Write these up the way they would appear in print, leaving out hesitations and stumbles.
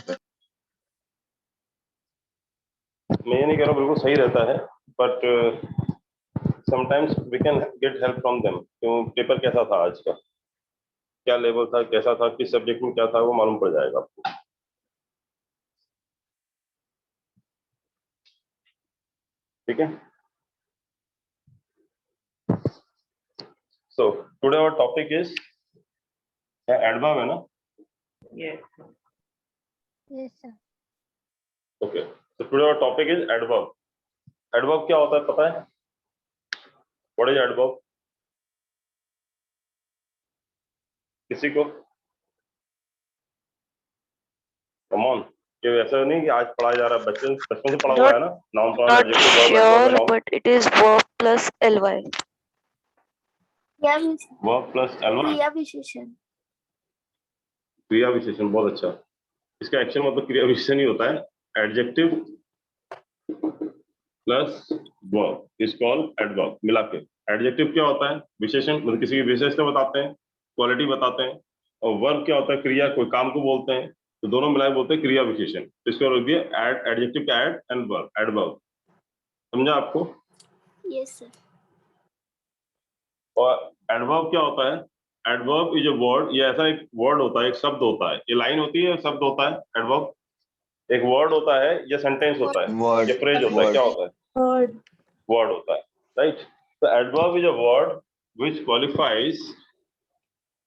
पे। मैं ये नहीं कह रहा बिल्कुल सही रहता है, but sometimes we can get help from them. क्यों, पेपर कैसा था आज का, क्या लेवल था, कैसा था, किस सब्जेक्ट में क्या था, वो मालूम पड़ जाएगा आपको। ठीक है। So today our topic is adverb, है ना? Yes. Yes, sir. Okay, so today our topic is adverb. Adverb क्या होता है पता है? What is adverb? किसी को? Come on, ये ऐसा नहीं कि आज पढ़ाया जा रहा है, बचपन से पढ़ा हुआ है ना, noun pronoun Not adjective verb adverb sure, and all. but it is verb plus ly. Verb plus L one, क्रिया विशेषण। क्रिया विशेषण, बहुत अच्छा। इसका एक्शन मतलब क्रिया विशेषण ही होता है। Adjective plus verb is called adverb. मिला के एडजेक्टिव क्या होता है? विशेषण, मतलब किसी की विशेषता बताते हैं, क्वालिटी बताते हैं। और वर्ब क्या होता है? क्रिया, कोई काम को बोलते हैं। तो दोनों मिलाए बोलते हैं क्रिया विशेषण। तो इसको लिख दिया एड, एडजेक्टिव का एड एंड वर्ब, एडवर्ब। समझा आपको? Yes sir. और एडवर्ब क्या होता है? एडवर्ब इज अ वर्ड, ये ऐसा एक वर्ड होता है, एक शब्द होता है। ये लाइन होती है, शब्द होता है। एडवर्ब एक वर्ड होता है, या सेंटेंस होता है, वर्ड, या फ्रेज होता है। क्या होता है? वर्ड होता है, राइट? तो adverb is a word which qualifies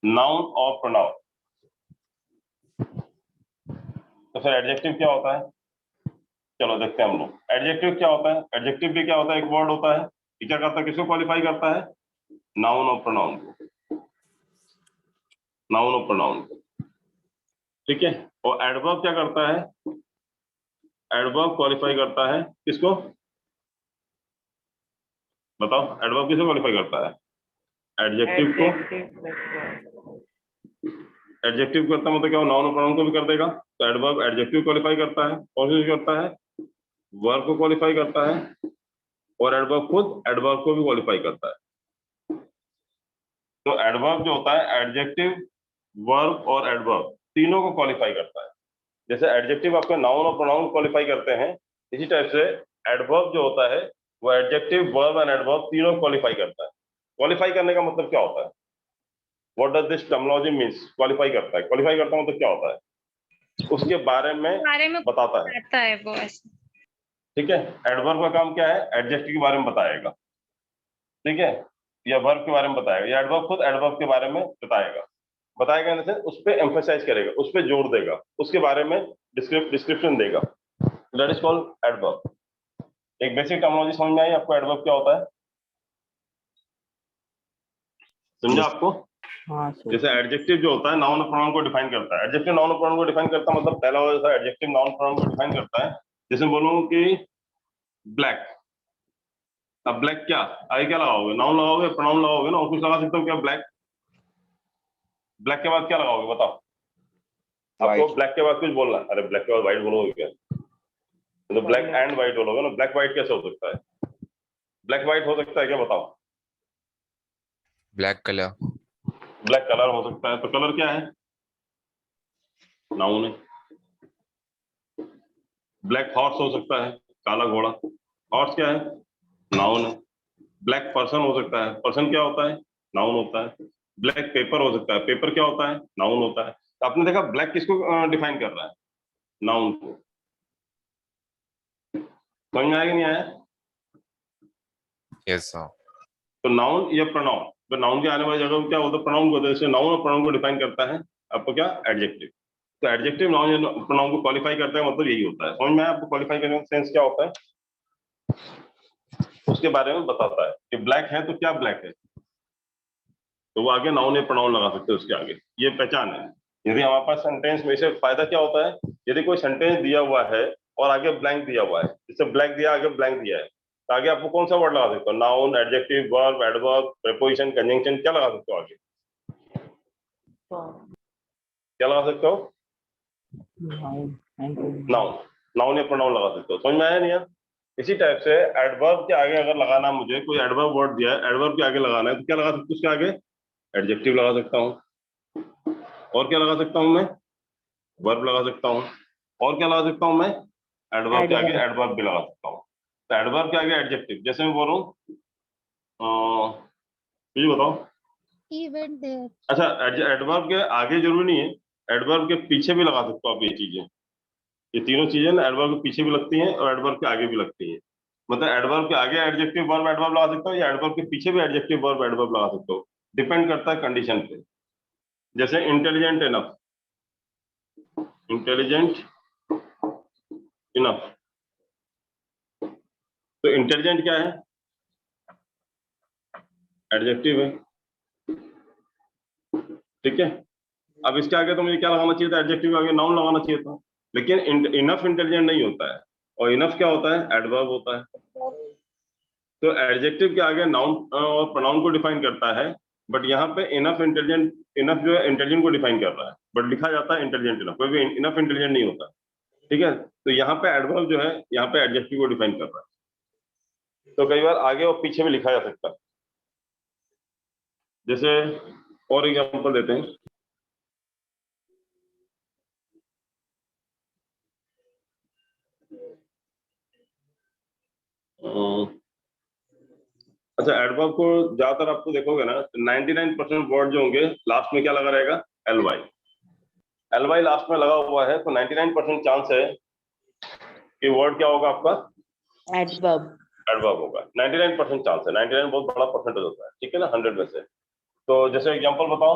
noun और प्रोनाउन। तो फिर एडजेक्टिव क्या होता है? चलो देखते हैं हम लोग। एडजेक्टिव क्या होता है? एडजेक्टिव भी क्या होता है? एक वर्ड होता है। ये क्या करता है? किसको क्वालिफाई करता है? नाउन और प्रोनाउन को, नाउन और प्रोनाउन को। ठीक है। और एडवर्ब क्या करता है? एडवर्ब क्वालिफाई करता है किसको? बताओ, एडवर्ब किसको क्वालिफाई करता है? एडजेक्टिव को। Adjective plus verb. एडजेक्टिव करता है मतलब क्या, नाउन और प्रोनाउन को भी कर देगा। तो एडवर्ब एडजेक्टिव क्वालिफाई करता है, और भी करता है, वर्ब को क्वालिफाई करता है, और एडवर्ब खुद एडवर्ब को भी क्वालिफाई करता है। तो एडवर्ब जो होता है, एडजेक्टिव, वर्ब और एडवर्ब तीनों को क्वालिफाई करता है। जैसे एडजेक्टिव आपके नाउन और प्रोनाउन क्वालिफाई करते हैं, इसी टाइप से एडवर्ब जो होता है वो एडजेक्टिव, वर्ब एंड एडवर्ब तीनों क्वालिफाई करता है। क्वालिफाई करने का मतलब क्या होता है? What does this terminology means? Qualify करता है। क्वालिफाई करता मतलब क्या होता है? उसके बारे में बताता है। आता है वो ऐसे। ठीक है। एडवर्ब का काम क्या है? एडजेक्टिव के बारे में बताएगा, ठीक है, या वर्ब के बारे में बताएगा, या एडवर्ब खुद एडवर्ब के बारे में बताएगा। बताएगा इन द उस पर एम्फेसाइज करेगा, उस पर जोर देगा, उसके बारे में डिस्क्रिप्शन देगा। That is called adverb. एक बेसिक टर्मिनोलॉजी समझ में आई आपको? एडवर्ब क्या होता है? समझा आपको? हाँ सर। जैसे एडजेक्टिव जो होता है नाउन और प्रोनाउन को डिफाइन करता है। एडजेक्टिव नाउन और प्रोनाउन को डिफाइन करता है, मतलब पहला वाला एडजेक्टिव नाउन प्रोनाउन को डिफाइन करता है। जैसे बोलूं कि ब्लैक, अब ब्लैक क्या आगे क्या लगाओगे? नाउन लगाओगे, प्रोनाउन लगाओगे ना, और कुछ लगा सकते हो क्या? ब्लैक, ब्लैक के बाद क्या लगाओगे बताओ? आपको White. ब्लैक के बाद कुछ बोलना है। अरे ब्लैक के बाद व्हाइट बोलोगे क्या? तो ब्लैक एंड व्हाइट बोलोगे ना। ब्लैक व्हाइट कैसे हो सकता है? ब्लैक व्हाइट हो सकता है क्या बताओ? Black colour. ब्लैक कलर हो सकता है। तो कलर क्या है? नाउन है। ब्लैक हॉर्स हो सकता है, काला घोड़ा। हॉर्स क्या है? नाउन है। ब्लैक पर्सन हो सकता है। पर्सन क्या होता है? नाउन होता है। ब्लैक पेपर हो सकता है। पेपर क्या होता है? नाउन होता है। तो आपने देखा ब्लैक किसको डिफाइन कर रहा है? नाउन को। समझ में आया कि नहीं आया? Yes sir. तो नाउन या प्रोनाउन, तो नाउन के आने वाली जगह को क्या होता है? प्रोनाउन को होता है। जैसे नाउन और प्रोनाउन को डिफाइन करता है आपको क्या? एडजेक्टिव। तो एडजेक्टिव नाउन या प्रोनाउन को क्वालिफाई करता है, मतलब यही होता है। समझ में आया आपको? क्वालिफाई करने का सेंस क्या होता है? उसके बारे में बताता है कि ब्लैक है तो क्या ब्लैक है, तो वो आगे नाउन या प्रोनाउन लगा सकते हैं उसके आगे। ये पहचान है। यदि हमारे पास सेंटेंस में से फायदा क्या होता है? यदि कोई सेंटेंस दिया हुआ है और आगे ब्लैंक दिया हुआ है, जैसे ब्लैंक दिया आगे ब्लैंक दिया है, तो आगे आपको कौन सा वर्ड लगा सकते हो? Noun, adjective, verb, adverb, preposition, conjunction, क्या लगा सकते हो आगे? क्या लगा सकते हो? नाउन, नाउन या प्रोनाउन लगा सकते हो। समझ में आया नहीं यार? इसी टाइप से एडवर्ब के आगे अगर लगाना, मुझे कोई एडवर्ब वर्ड दिया है, एडवर्ब के आगे लगाना है, तो क्या लगा सकते हो उसके आगे? एडजेक्टिव लगा सकता हूँ। और क्या लगा सकता हूँ मैं? वर्ब लगा सकता हूँ। और क्या लगा सकता हूँ मैं, एडवर्ब के आगे Adverb. एडवर्ब भी लगा सकता हूँ। तो एडवर्ब के आगे एडजेक्टिव, जैसे मैं बोल रहा हूँ ये बताओ, Even there. अच्छा एडवर्ब के आगे जरूरी नहीं है, एडवर्ब के पीछे भी लगा सकते हो आप ये चीजें। ये तीनों चीजें ना एडवर्ब के पीछे भी लगती हैं और एडवर्ब के आगे भी लगती हैं। मतलब एडवर्ब के आगे एडजेक्टिव वर्ब एडवर्ब लगा सकते हो या एडवर्ब के पीछे भी एडजेक्टिव वर्ब एडवर्ब लगा सकते हो, डिपेंड करता है कंडीशन पे। जैसे इंटेलिजेंट इनफ, इंटेलिजेंट इनफ, तो इंटेलिजेंट क्या है, एडजेक्टिव है, ठीक है। अब इसके आगे तो मुझे क्या लगाना चाहिए था, एडजेक्टिव के आगे नाउन लगाना चाहिए था, लेकिन इनफ इंटेलिजेंट नहीं होता है। और इनफ क्या होता है, एडवर्ब होता है। तो एडजेक्टिव के आगे नाउन और प्रोनाउन को डिफाइन करता है, बट यहाँ पे इनफ इंटेलिजेंट, इनफ जो है इंटेलिजेंट को डिफाइन कर रहा है, बट लिखा जाता है इंटेलिजेंट इनफ, कोई भी इनफ इंटेलिजेंट नहीं होता, ठीक है। तो यहाँ पे एडवर्ब जो है यहाँ पे एडजेक्टिव को डिफाइन कर रहा है। तो कई बार आगे और पीछे भी लिखा जा सकता है। जैसे और एग्जांपल देते हैं, अच्छा एडवर्ब को ज्यादातर आपको देखोगे ना 99% वर्ड जो होंगे लास्ट में क्या लगा रहेगा, L Y. L Y last में लगा हुआ है तो 99% चांस है कि वर्ड क्या होगा आपका, Adverb. एडवर्ब होगा। 99% चांस है, 99 बहुत बड़ा परसेंटेज होता है, ठीक है ना 100 में से। तो जैसे एग्जांपल बताओ,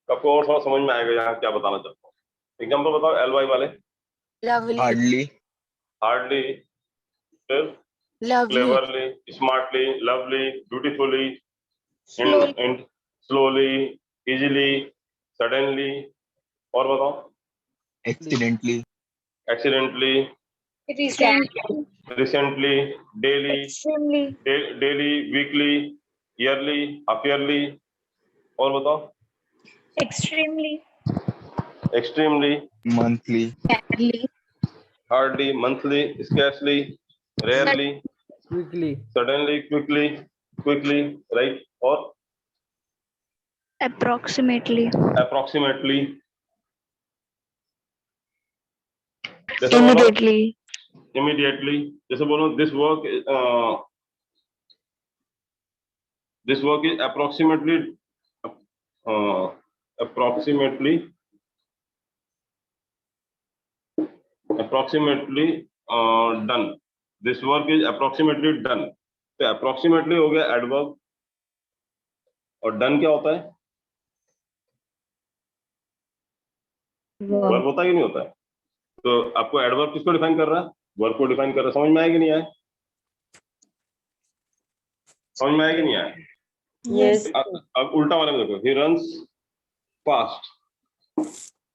आपको और थोड़ा समझ में आएगा यहाँ क्या बताना चाहता हूँ। एग्जांपल बताओ एल वाई वाले। Lovely. Hardly, हार्डली, फिर Lovely. Cleverly, smartly, lovely, beautifully, Slowly. Slowly, easily, suddenly, और बताओ, accidentally, accidentally, Recently. Recently, daily, Extremely. Daily, weekly, yearly, half yearly, और बताओ, Extremely. Extremely, monthly, Rarely. Hardly, monthly, scarcely, rarely, quickly, suddenly, quickly, quickly, right, और Approximately. Approximately, जैसे बोलो Immediately. Immediately, जैसे बोलो this work is approximately done, this work is approximately done. तो approximately हो गया एडवर्ब, और डन क्या होता है, वर्ब होता है कि नहीं होता है। तो आपको एडवर्ब किसको डिफाइन कर रहा है, वर्ब को डिफाइन कर रहा है। समझ में आया कि नहीं आया, समझ में आया कि नहीं आया। Yes. अब उल्टा वाले में देखो, ही रन्स फास्ट,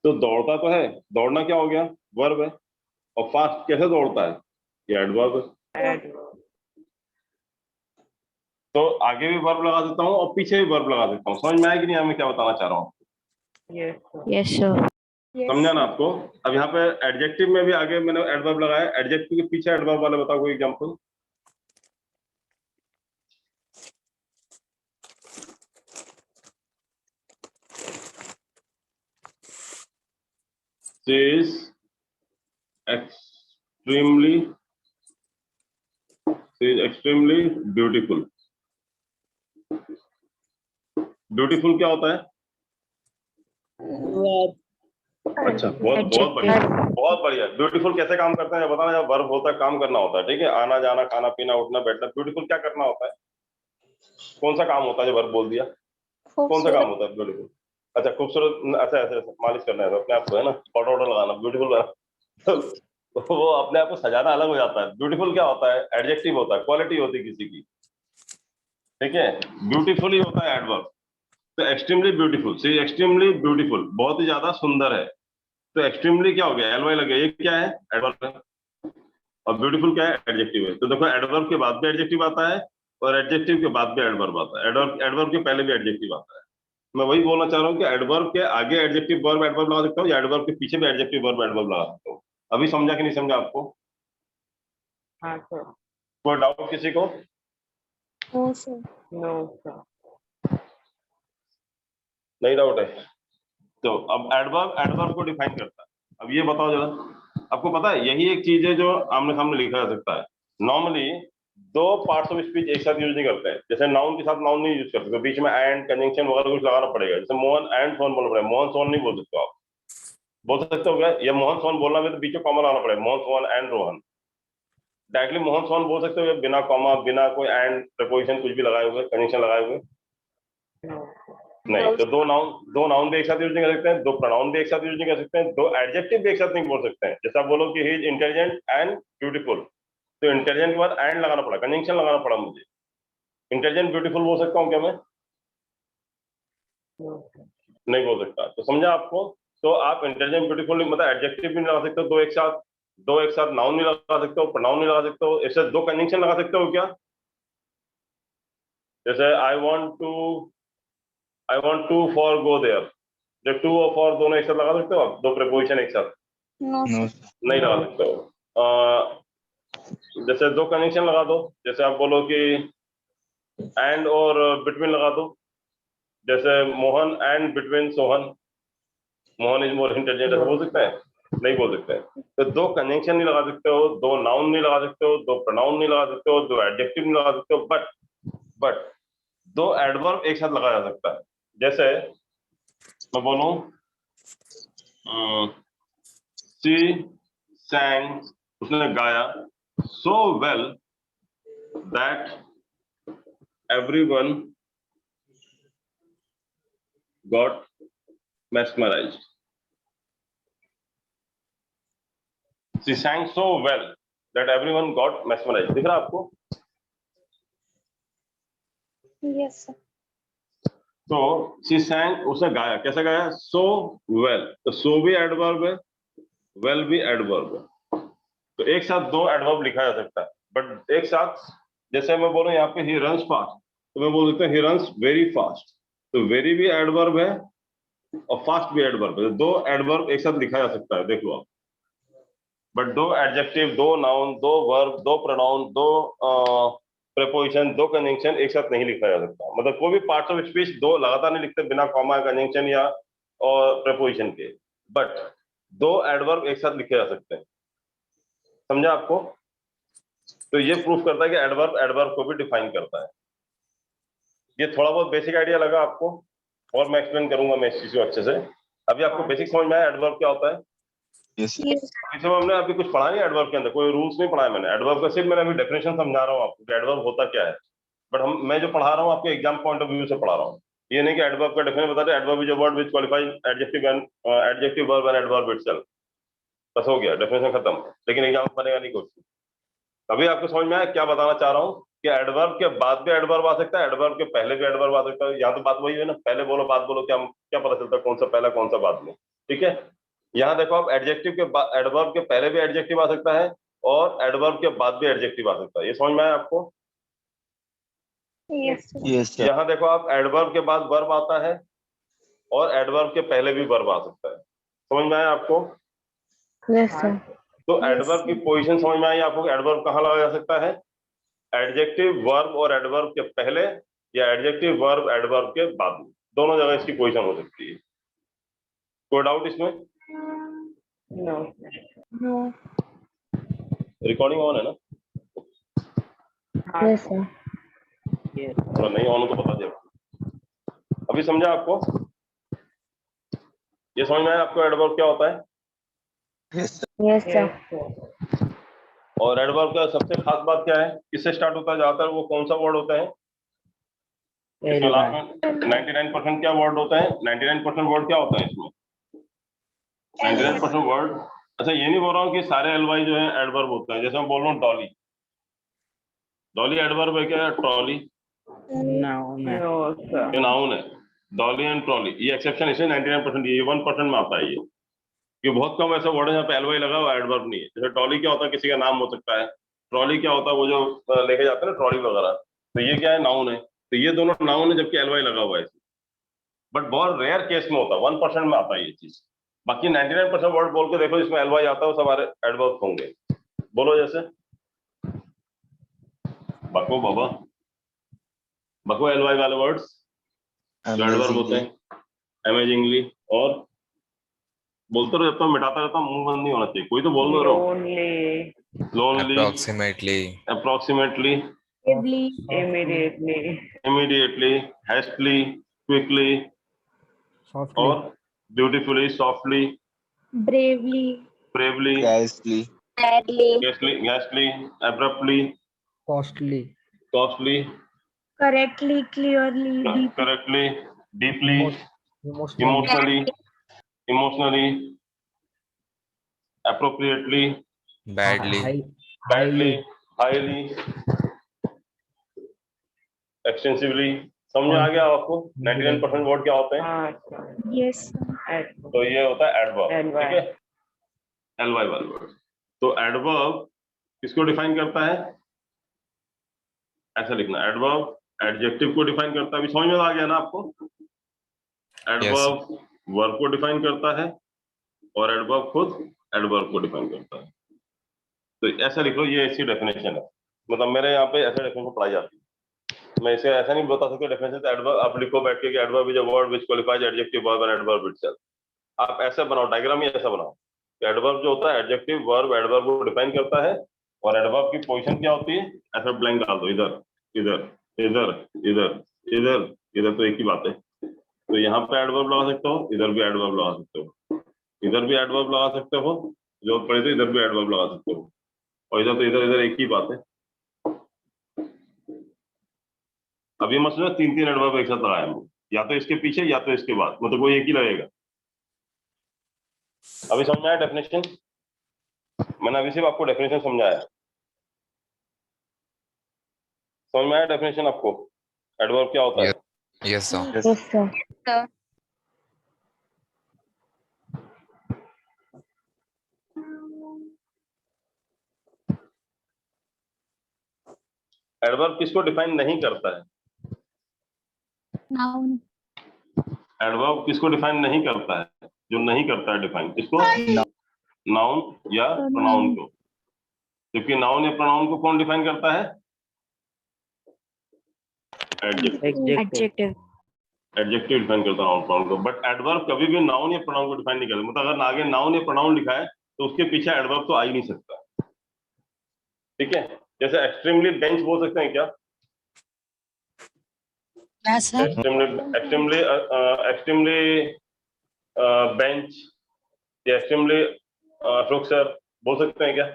तो दौड़ता तो है, दौड़ना क्या हो गया, वर्ब है, और फास्ट कैसे दौड़ता है, ये एडवर्ब है। Adverb. तो आगे भी वर्ब लगा देता हूँ और पीछे भी वर्ब लगा देता हूँ। समझ में आया कि नहीं आया, मैं क्या बताना चाह रहा हूँ, Yes, sir. Yes, sir. समझा ना आपको। अब यहाँ पे एडजेक्टिव में भी आगे मैंने एडवर्ब लगाया, एडजेक्टिव के पीछे एडवर्ब वाले बताओ कोई example. She is extremely beautiful। Beautiful क्या होता है, Verb. अच्छा बहुत बढ़िया, बहुत बढ़िया। ब्यूटीफुल कैसे काम करता है बताना, जब वर्ब होता है काम करना होता है, ठीक है, आना जाना, खाना पीना, उठना बैठना। ब्यूटीफुल क्या करना होता है, कौन सा काम होता है जो वर्ब बोल दिया, कौन सा काम होता है ब्यूटीफुल। अच्छा खूबसूरत, अच्छा ऐसे मालिश करना है तो अपने आप को, है ना, पाउडर वाउडर लगाना, ब्यूटीफुल तो वो अपने आप को सजाना अलग हो जाता है। ब्यूटीफुल क्या होता है, एडजेक्टिव होता है, क्वालिटी होती है किसी की, ठीक है। ब्यूटीफुल ही होता है एडवर्ब। तो एक्सट्रीमली ब्यूटीफुल, सी एक्सट्रीमली ब्यूटीफुल, बहुत ही ज्यादा सुंदर है। तो एक्सट्रीमली क्या हो गया, एल वाई लग गया, ये क्या है, एडवर्ब है, और ब्यूटीफुल क्या है, एडजेक्टिव है। तो देखो एडवर्ब के बाद भी एडजेक्टिव आता है और एडजेक्टिव के बाद भी एडवर्ब आता है, एडवर्ब के पहले भी एडजेक्टिव आता है। मैं वही बोलना चाह रहा हूँ कि एडवर्ब के आगे एडजेक्टिव वर्ब एडवर्ब लगा सकता हूँ या एडवर्ब के पीछे भी एडजेक्टिव वर्ब एडवर्ब लगा सकता हूँ। अभी समझा कि नहीं समझा आपको, हाँ sir. कोई डाउट किसी को, No, sir. No, sir. नहीं डाउट है। तो अब एडवर्ब एडवर्ब को डिफाइन करता है। अब ये बताओ जरा, आपको पता है यही एक चीज है जो आमने सामने लिखा जा सकता है। नॉर्मली दो पार्ट्स ऑफ स्पीच एक साथ यूज नहीं करते हैं, जैसे नाउन के साथ नाउन नहीं यूज करते, तो बीच में एंड कंजंक्शन वगैरह कुछ लगाना पड़ेगा। जैसे मोहन एंड सोहन बोलना पड़ेगा, मोहन सोहन नहीं बोल सकते आप, बोल सकते हो क्या? या मोहन सोहन बोलना में तो बीच में कॉमा लगाना पड़ेगा, मोहन सोहन एंड रोहन। डायरेक्टली मोहन सोहन बोल सकते हो या बिना कॉमा, बिना कोई एंड प्रपोजिशन कुछ भी लगाए हुए, कंजंक्शन लगाए हुए? No. नहीं। तो दो नाउन भी एक साथ यूज नहीं कर सकते हैं, दो प्रोनाउन भी एक साथ यूज नहीं कर सकते हैं, दो एडजेक्टिव भी एक साथ नहीं बोल सकते हैं। जैसे आप बोलो कि he is intelligent and beautiful, तो इंटेलिजेंट के बाद एंड लगाना पड़ा, कंजंक्शन लगाना पड़ा मुझे। इंटेलिजेंट ब्यूटीफुल बोल सकता हूँ क्या मैं? No. नहीं बोल सकता। तो समझा आपको? तो आप इंटेलिजेंट ब्यूटीफुल मतलब एडजेक्टिव भी नहीं लगा सकते हो दो एक साथ नाउन नहीं लगा सकते हो, प्रोनाउन नहीं लगा सकते हो, इससे दो कंजंक्शन लगा सकते हो क्या? जैसे I want to for go there, जो टू और फॉर दोनों एक साथ लगा सकते हो आप, दो प्रीपोजिशन एक साथ? No, No. sir. नहीं लगा सकते हो। जैसे दो कंजंक्शन लगा दो, जैसे आप बोलो कि एंड और बिटवीन लगा दो, जैसे Mohan and between Sohan, Mohan is more intelligent, ऐसा बोल सकते हैं? नहीं बोल सकते हैं। तो दो कंजंक्शन नहीं लगा सकते हो, दो नाउन नहीं लगा सकते हो, दो प्रोनाउन नहीं लगा सकते हो, दो एडजेक्टिव नहीं लगा सकते हो, बट दो एडवर्ब एक साथ लगाया जा सकता है। जैसे मैं बोलूं शी sang, उसने गाया, so well that everyone got mesmerized. She sang so well that everyone got mesmerized. दिख रहा है आपको? Yes, sir. तो she sang, उसने गाया, कैसे गाया? So well. तो so भी एडवर्ब है, well भी एडवर्ब है। तो एक साथ दो एडवर्ब लिखा जा सकता है, बट एक साथ जैसे मैं बोलूं यहाँ पे he runs fast, तो मैं बोल देता हूँ he runs very fast। तो very भी एडवर्ब है और फास्ट भी एडवर्ब है, दो एडवर्ब एक साथ लिखा जा सकता है, देख लो आप। बट दो एडजेक्टिव, दो नाउन, दो वर्ब, दो प्रोनाउन, दो प्रीपोजिशन, दो कंजंक्शन एक साथ नहीं लिखा जा सकता। मतलब कोई भी पार्ट्स ऑफ स्पीच दो लगातार नहीं लिखते बिना कॉमा, कंजंक्शन या और प्रीपोजिशन के, बट दो एडवर्ब एक साथ लिखे जा सकते हैं। समझा आपको? तो ये प्रूफ करता है कि एडवर्ब एडवर्ब को भी डिफाइन करता है। ये थोड़ा बहुत बेसिक आइडिया लगा आपको, और मैं एक्सप्लेन करूंगा मैं इस चीज को अच्छे से। अभी आपको बेसिक समझ में आया एडवर्ब क्या होता है? Yes. Yes. इसमें हमने अभी कुछ पढ़ा नहीं एडवर्ब के अंदर, कोई रूल्स नहीं पढ़ाया मैंने एडवर्ब का, सिर्फ मैंने अभी डेफिनेशन समझा रहा हूँ आपको कि एडवर्ब होता क्या है। बट मैं जो पढ़ा रहा हूँ आपके एग्जाम पॉइंट ऑफ व्यू से पढ़ा रहा हूँ। ये नहीं कि एडवर्ब का डेफिनेशन बता रहे adverb is a word which qualifies adjective verb and adverb itself, बस हो गया, डेफिनेशन खत्म। लेकिन एग्जाम बनेगा नहीं कुछ। अभी आपको समझ में आया क्या बताना चाह रहा हूँ कि एडवर्ब के बाद भी एडवर्ब आ सकता है, एडवर्ब के पहले भी एडवर्ब आ सकता है। यहाँ तो बात वही है ना, पहले बोलो बाद बोलो, क्या क्या पता चलता है कौन सा पहला कौन सा बाद में? ठीक है। यहाँ देखो आप एडजेक्टिव के बाद, एडवर्ब के पहले भी एडजेक्टिव आ सकता है और एडवर्ब के बाद भी एडजेक्टिव आ सकता है। ये समझ में आया आपको? Yes, sir. Yes, sir. यहाँ देखो आप एडवर्ब के बाद वर्ब आता है और एडवर्ब के पहले भी वर्ब आ सकता है। समझ में आया आपको? Yes, sir. तो Yes, एडवर्ब की sir. पोजीशन समझ में आई आपको? एडवर्ब कहाँ लगाया जा सकता है? एडजेक्टिव वर्ब और एडवर्ब के पहले या एडजेक्टिव वर्ब एडवर्ब के बाद में, दोनों जगह इसकी पोजीशन हो सकती है। कोई डाउट इसमें? No. No. रिकॉर्डिंग ऑन है ना? Yes, sir. Yes. अगर नहीं ऑन हो तो बता दिया। अभी समझा आपको? ये समझ में आया आपको एडवर्ब क्या होता है? Yes, sir. Yes, sir. और एडवर्ब का सबसे खास बात क्या है? किससे स्टार्ट होता है? ज्यादातर वो कौन सा वर्ड होता है? इसमें लास्ट में 99% क्या वर्ड होता है? 99% वर्ड क्या होता है इसमें? 99% वर्ड। अच्छा, ये नहीं बोल रहा हूँ कि सारे एलवाई जो है एडवर्ब होते हैं। जैसे मैं बोल रहा हूँ डॉली, डॉली एडवर्ब है क्या? Trolley No, sir. ये नाउन है। डॉली एंड ट्रॉली ये एक्सेप्शन, इसे 99%, ये 1% में आता है। ये बहुत कम ऐसा वर्ड है जहाँ पे एलवाई लगा हुआ एडवर्ब नहीं है। जैसे ट्रॉली क्या होता है? किसी का नाम हो सकता है। ट्रॉली क्या होता है? वो जो लेके जाते हैं ना ट्रॉली वगैरह, तो ये क्या है? नाउन है। तो ये दोनों नाउन है जबकि एलवाई लगा हुआ है। बट बहुत रेयर केस में होता है, 1% में आता है ये चीज। बाकी 99% वर्ड बोल के देखो जिसमें एलवाई आता है वो सब एडवर्ब होंगे। बोलो जैसे बको, बाबा, बको, एलवाई वाले वर्ड्स जो एडवर्ब होते Amazingly. हैं। अमेजिंगली और बोलते रहो, जब तक मिटाता रहता हूँ, मुंह बंद नहीं होना चाहिए, कोई तो बोल दो रहो। Lonely. Lonely, approximately, approximately, Immediately. Immediately, hastily, quickly, softly, और beautifully, softly, bravely, bravely, Wisely. sadly, गैसली, abruptly, costly, costly, correctly, clearly, deeply, correctly, deeply, emotionally, emotionally, emotionally, appropriately, badly, badly, highly, highly, extensively। समझ में आ गया आपको 99% word क्या होते हैं? हाँ, yes, sir. adverb. तो ये होता है एडवर्ब, Adverb. ठीक है, एलवाई वाले वर्ड। तो एडवर्ब किसको डिफाइन करता है? ऐसा लिखना, एडवर्ब एडजेक्टिव को डिफाइन करता है। अभी समझ में आ गया ना आपको? एडवर्ब वर्ब को डिफाइन करता है और एडवर्ब खुद एडवर्ब को डिफाइन करता है। तो ऐसा लिखो, ये ऐसी डेफिनेशन है, मतलब मेरे यहाँ पे ऐसे डेफिनेशन पढ़ाई जाती है। मैं इसे ऐसा नहीं बता सकता डेफिनेशन, एडवर्ब आप लिखो बैठ के कि adverb is a word which qualifies adjective verb and adverb itself. आप ऐसा बनाओ, डायग्राम ही ऐसा बनाओ कि एडवर्ब जो होता है एडजेक्टिव वर्ब एडवर्ब को डिफाइन करता है, और एडवर्ब की पोजीशन क्या होती है, ऐसा ब्लैंक डाल दो, इधर इधर इधर इधर इधर इधर, तो एक ही बात है। तो यहाँ पे एडवर्ब लगा सकते हो, इधर भी एडवर्ब लगा सकते हो, इधर भी एडवर्ब लगा सकते हो, जो पड़े तो इधर भी एडवर्ब लगा सकते हो, और इधर तो इधर एक ही बात है। अभी मत समझो 3 एडवर्ब एक साथ लगाए हम, या तो इसके पीछे या तो इसके बाद, मतलब कोई एक ही लगेगा। अभी समझ में आया डेफिनेशन? मैंने अभी सिर्फ आपको डेफिनेशन समझाया, समझ में आया डेफिनेशन आपको? एडवर्ब क्या होता है? yes sir, Yes. Yes, sir. Adverb किसको डिफाइन नहीं करता है? Noun. एडवर्ब किसको डिफाइन नहीं करता है? जो नहीं करता है डिफाइन, किसको? नाउन या प्रोनाउन को। जबकि नाउन या प्रोनाउन को कौन डिफाइन करता है? एडजेक्टिव। Adjective. एडजेक्टिव डिफाइन करता है नाउन प्रोनाउन को, बट एडवर्ब कभी भी नाउन या प्रोनाउन को डिफाइन नहीं करता। मतलब अगर आगे नाउन या प्रोनाउन लिखा है तो उसके पीछे एडवर्ब तो आ ही नहीं सकता, ठीक है? जैसे एक्सट्रीमली बेंच बोल सकते हैं क्या? एक्सट्रीमली बेंच या एक्सट्रीमली अशोक सर बोल सकते हैं क्या?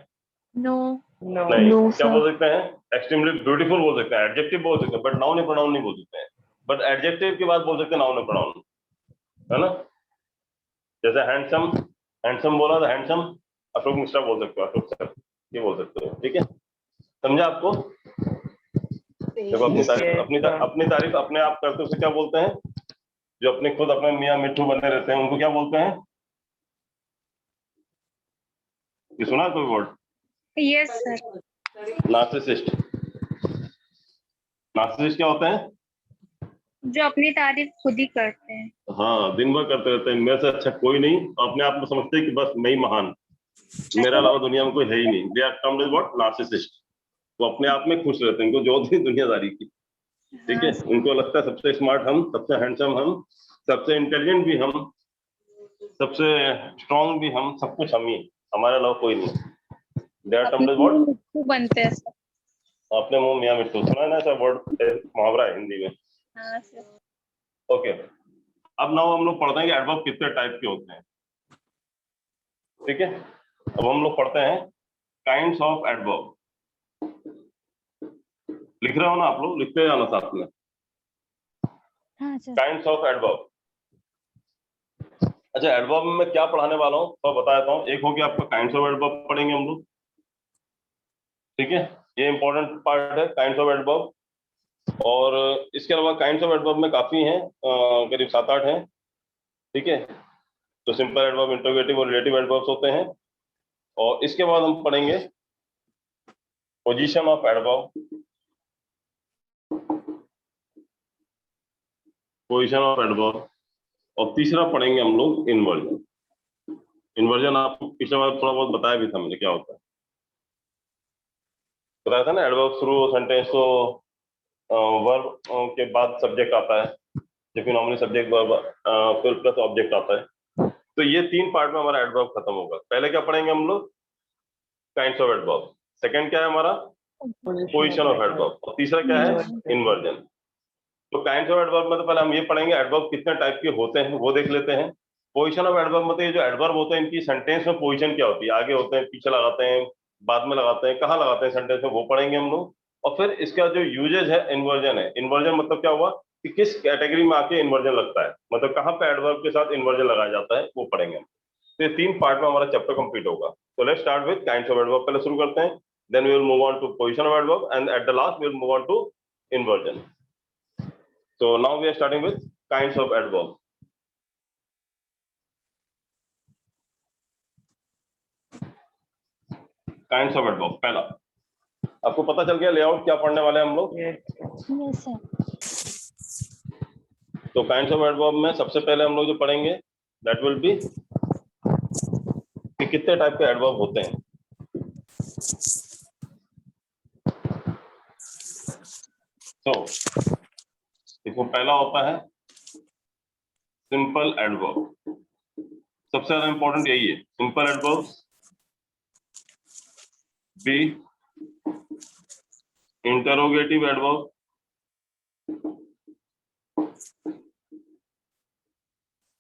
No. No. नहीं। No, क्या sir. बोल सकते हैं? एक्सट्रीमली ब्यूटीफुल बोल सकते हैं, एडजेक्टिव बोल सकते हैं, बट नाउन या प्रोनाउन नहीं बोल सकते हैं। बट एडजेक्टिव के बाद बोल सकते हैं नाउन या प्रोनाउन, है ना? जैसे हैंडसम, हैंडसम बोला तो हैंडसम अशोक मिश्रा बोल सकते हो, अशोक सर ये बोल सकते हो, ठीक है? समझा आपको? देखो अपनी तारीफ अपनी तारीफ अपने आप करते उसे क्या बोलते हैं? जो अपने खुद अपने मियाँ मिट्टू बने रहते हैं उनको क्या बोलते हैं? ये सुना कोई word? Yes, sir. Narcissist. Narcissist क्या होते हैं? जो अपनी तारीफ खुद ही करते हैं। हाँ, दिन भर करते रहते हैं, मेरे से अच्छा कोई नहीं, अपने आप में समझते हैं कि बस मैं ही महान, मेरा अलावा दुनिया में कोई है ही नहीं। They are termed as what? Narcissist. वो अपने आप में खुश रहते हैं, इनको जो होती है दुनियादारी की, ठीक है? उनको लगता है सबसे स्मार्ट हम, सबसे हैंडसम हम, सबसे इंटेलिजेंट भी हम, सबसे स्ट्रॉन्ग भी हम, सब कुछ हम ही, हमारे अलावा कोई नहीं। They are termed as what? मिट्टू बनते हैं सर। अपने मुंह मियाँ मिट्टू, सुना है ना ऐसा वर्ड, मुहावरा है हिंदी में। हाँ सर। ओके, अब नाउ हम लोग पढ़ते हैं कि एडवर्ब कितने टाइप के होते हैं, ठीक है? अब हम लोग पढ़ते हैं काइंड्स ऑफ एडवर्ब। लिख रहे हो ना आप लोग? लिखते जाना साथ में। हाँ सर। Kinds of adverb. अच्छा, एडवर्ब में मैं क्या पढ़ाने वाला हूँ तो बता देता हूँ। एक हो गया आपका काइंड्स ऑफ एडवर्ब पढ़ेंगे हम लोग, ठीक है? ये इंपॉर्टेंट पार्ट है काइंड्स ऑफ एडवर्ब। और इसके अलावा काइंड्स ऑफ एडवर्ब में काफी हैं, करीब 7-8 हैं, ठीक है? तो सिंपल एडवर्ब, इंटरोगेटिव और रिलेटिव एडवर्ब्स होते हैं। और इसके बाद हम पढ़ेंगे position of adverb, position of adverb, और तीसरा पढ़ेंगे हम लोग इन्वर्जन। इन्वर्जन आपको पिछले बार थोड़ा बहुत बताया भी था मैंने, क्या होता है बताया था ना? एडवर्ब शुरू सेंटेंस तो वर्ब के बाद सब्जेक्ट आता है, जबकि नॉर्मली सब्जेक्ट वर्ब फिर प्लस ऑब्जेक्ट आता है। तो तो ये 3 पार्ट में हमारा एडवर्ब खत्म होगा। पहले क्या पढ़ेंगे हम लोग? Kinds of adverb. सेकंड क्या है हमारा? Position of adverb. और तीसरा क्या है? इन्वर्जन। तो काइंड्स ऑफ एडवर्ब में तो पहले हम ये पढ़ेंगे एडवर्ब कितने टाइप के होते हैं वो देख लेते हैं। पोजीशन ऑफ एडवर्ब मतलब ये जो एडवर्ब होते हैं इनकी सेंटेंस में पोजीशन क्या होती है, आगे होते हैं, पीछे लगाते हैं, बाद में लगाते हैं, कहाँ लगाते हैं सेंटेंस में, वो पढ़ेंगे हम लोग। और फिर इसका जो यूजेज है इन्वर्जन है। इन्वर्जन मतलब क्या हुआ कि किस कैटेगरी में आके इन्वर्जन लगता है, मतलब कहाँ पे एडवर्ब के साथ इन्वर्जन लगाया जाता है, वो पढ़ेंगे हम। तो ये 3 पार्ट में हमारा चैप्टर कंप्लीट होगा। तो let's start with kinds of adverb. पहले शुरू करते हैं, then we will move on to position of adverb and at the last we will move on to inversion. So now we are starting with kinds of adverb. Kinds of adverb पहला, आपको पता चल गया layout क्या पढ़ने वाले हैं हम लोग? Yes sir. तो kinds of adverb में सबसे पहले हम लोग जो पढ़ेंगे that will be कि कितने टाइप के adverb होते हैं। तो देखो पहला होता है सिंपल एडवर्ब। सबसे ज्यादा इंपॉर्टेंट यही है, simple adverbs. B interrogative adverb,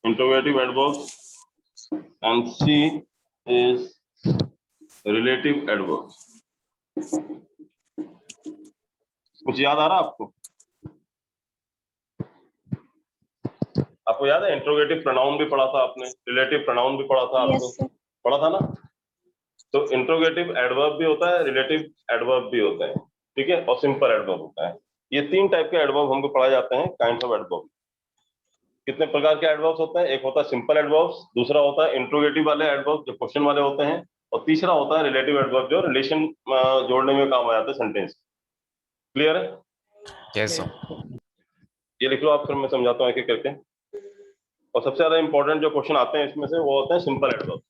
interrogative adverbs, and C is relative adverbs. कुछ याद आ रहा आपको? आपको याद है इंट्रोगेटिव प्रोनाउन भी पढ़ा था आपने, रिलेटिव प्रोनाउन भी पढ़ा था यस आपको, सर। पढ़ा था ना? तो इंट्रोगेटिव एडवर्ब भी होता है, रिलेटिव एडवर्ब भी होता है, ठीक है, और सिंपल एडवर्ब होता है। ये 3 टाइप के एडवर्ब हमको पढ़ाए जाते हैं काइंड्स ऑफ एडवर्ब। कितने प्रकार के एडवर्ब्स होते हैं? एक होता है सिंपल एडवर्ब्स, दूसरा होता है इंट्रोगेटिव वाले एडवर्ब जो क्वेश्चन वाले होते हैं, और तीसरा होता है रिलेटिव एडवर्ब जो रिलेशन जोड़ने में काम आ जाते हैं सेंटेंस। क्लियर है? Yes, sir. ये लिख लो आप, फिर मैं समझाता हूँ एक एक करके। और सबसे ज्यादा इंपॉर्टेंट जो क्वेश्चन आते हैं इसमें से वो होते हैं सिंपल एडवर्ब,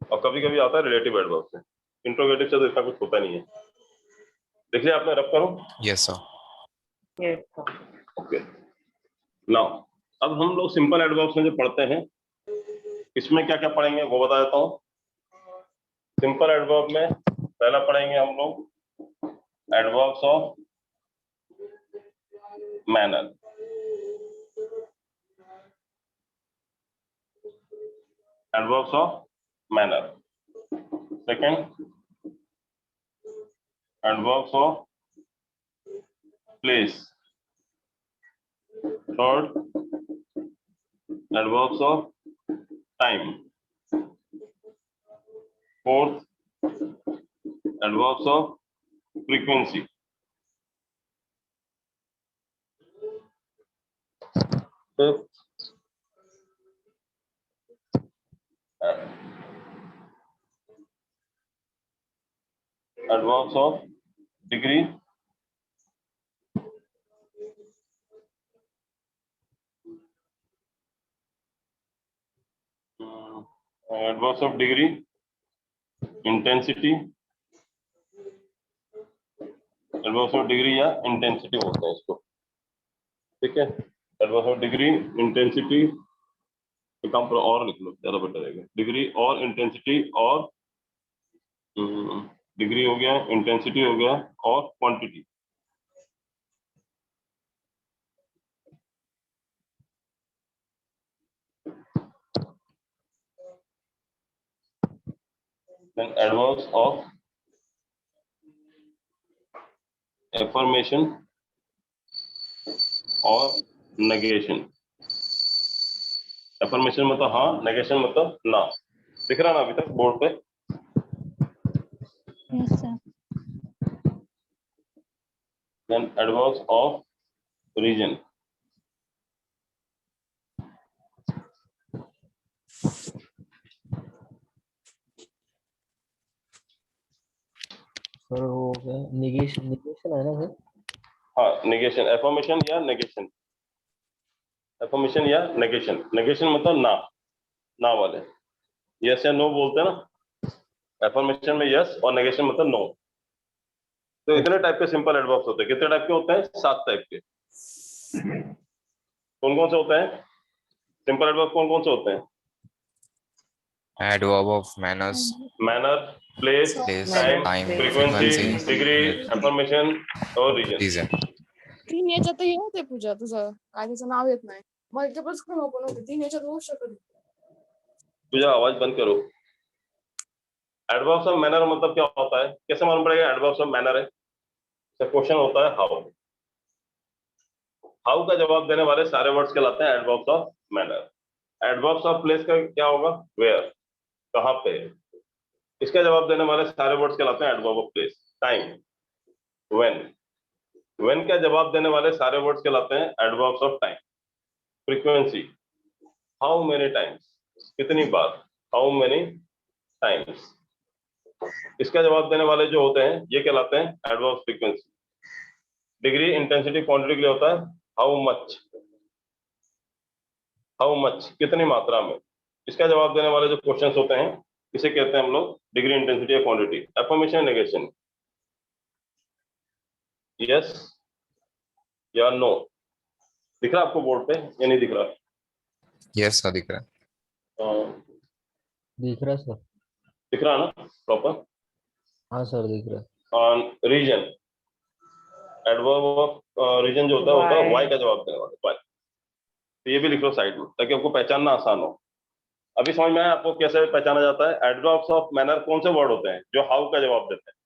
और कभी कभी आता है रिलेटिव एडवर्ब से। इंट्रोगेटिव से तो इतना कुछ होता नहीं है। देख लिया आपने? रब करो। Yes, sir. Yes, sir. Okay, now अब हम लोग सिंपल एडवर्ब्स में जो पढ़ते हैं इसमें क्या क्या पढ़ेंगे वो बता देता हूँ। सिंपल एडवर्ब में पहला पढ़ेंगे हम लोग adverbs of manner. Adverbs of manner. Second adverbs of place. Third adverbs of time. Fourth adverbs of frequency. Fifth adverbs of degree. Adverbs of degree, intensity. Adverbs of degree या intensity बोलते हैं इसको, ठीक है। एडवर्ब्स ऑफ डिग्री, इंटेंसिटी, काम पर और लिख लो ज्यादा बेटर रहेगा। डिग्री और इंटेंसिटी, और डिग्री हो गया, इंटेंसिटी हो गया, और quantity. Then adverbs of affirmation और negation। affirmation मतलब हाँ, negation मतलब ना। दिख रहा ना अभी तक बोर्ड पे? Yes sir. Then adverbs of region। Sir हो गया निगेशन, निगेशन है ना सर? हाँ, negation, affirmation या negation। affirmation या negation। negation मतलब ना, ना वाले, यस या नो बोलते हैं ना। affirmation में यस और negation मतलब नो। तो इतने टाइप के सिंपल एडवर्ब्स होते हैं। कितने टाइप के होते हैं? 7 टाइप के। कौन कौन से होते हैं सिंपल एडवर्ब? कौन कौन से होते हैं? Adverb of manners, manner, place, place, time, time, frequency, frequency, degree, affirmation और रीजन. reason. तीन याच्यात येते पूजा तुझं काय त्याचं नाव येत नाही मल्टिपल स्क्रीन ओपन होते तीन याच्यात होऊ शकत नाही. तुझा आवाज बंद करो. एडवर्ब्स ऑफ मैनर मतलब क्या होता है, कैसे मालूम पड़ेगा एडवर्ब्स ऑफ मैनर है? क्वेश्चन होता है हाउ. हाउ का जवाब देने वाले सारे वर्ड्स कहलाते हैं adverbs of manner. Adverbs of place का क्या होगा? वेयर, कहाँ पे. इसका जवाब देने वाले सारे वर्ड्स कहलाते हैं adverb of place. Time, when. When का जवाब देने वाले सारे वर्ड्स कहलाते हैं adverbs of time. Frequency, how many times, कितनी बार, हाउ मेनी टाइम्स. इसका जवाब देने वाले जो होते हैं ये कहलाते हैं adverb frequency. Degree, intensity, quantity के लिए होता है हाउ मच. हाउ मच, कितनी मात्रा में. इसका जवाब देने वाले जो क्वेश्चंस होते हैं इसे कहते हैं हम लोग डिग्री, इंटेंसिटी या क्वांटिटी. अफर्मेशन, नेगेशन, यस या नो. दिख रहा आपको बोर्ड पे या नहीं दिख रहा? Yes, sir, दिख रहा है. दिख रहा है सर. दिख रहा ना प्रॉपर? हाँ सर दिख रहा है. On reason, adverb of reason जो होता है Why? वाई का जवाब देने वाला. वाई. तो ये भी लिख लो साइड में ताकि आपको पहचानना आसान हो. अभी समझ में आया आपको कैसे पहचाना जाता है? एडवर्ब्स ऑफ मैनर कौन से वर्ड होते हैं जो हाउ का जवाब देते हैं?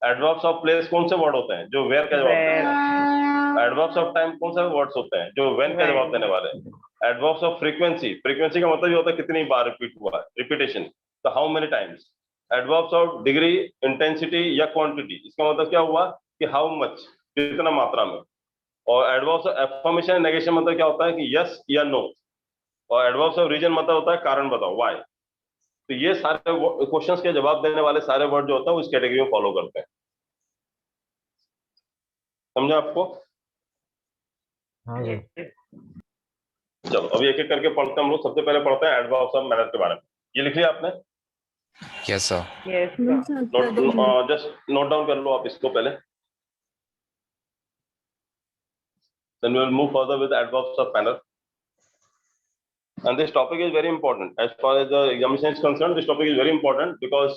एडवर्ब्स ऑफ प्लेस कौन से वर्ड होते हैं जो वेयर का जवाब देते हैं? एडवर्ब्स ऑफ टाइम कौन से वर्ड्स होते हैं जो व्हेन का जवाब देने वाले हैं? एडवर्ब्स ऑफ फ्रीक्वेंसी, फ्रीक्वेंसी का मतलब ये होता है कितनी बार रिपीट हुआ है, रिपीटेशन. तो how many times. Adverbs of degree, intensity या क्वांटिटी, इसका मतलब क्या हुआ कि हाउ मच, कितना मात्रा में. और एडवर्ब्स ऑफ अफर्मेशन, नेगेशन मतलब क्या होता है कि यस या नो. और एडवर्ब्स ऑफ रीजन मतलब होता है कारण बताओ, व्हाई. तो ये सारे क्वेश्चंस के जवाब देने वाले सारे वर्ड जो होता है वो इस कैटेगरी में फॉलो करते हैं. समझा आपको? हाँ सर. चलो अभी एक एक करके पढ़ते हैं हम लोग. सबसे पहले पढ़ते हैं एडवर्ब्स ऑफ मैनर के बारे में. ये लिख लिया आपने? Yes, sir. Yes, sir. Just note down कर लो आप इसको पहले. Then we will move further with adverbs of manner. And this topic is very important. As far as the examination is concerned, this topic is very important because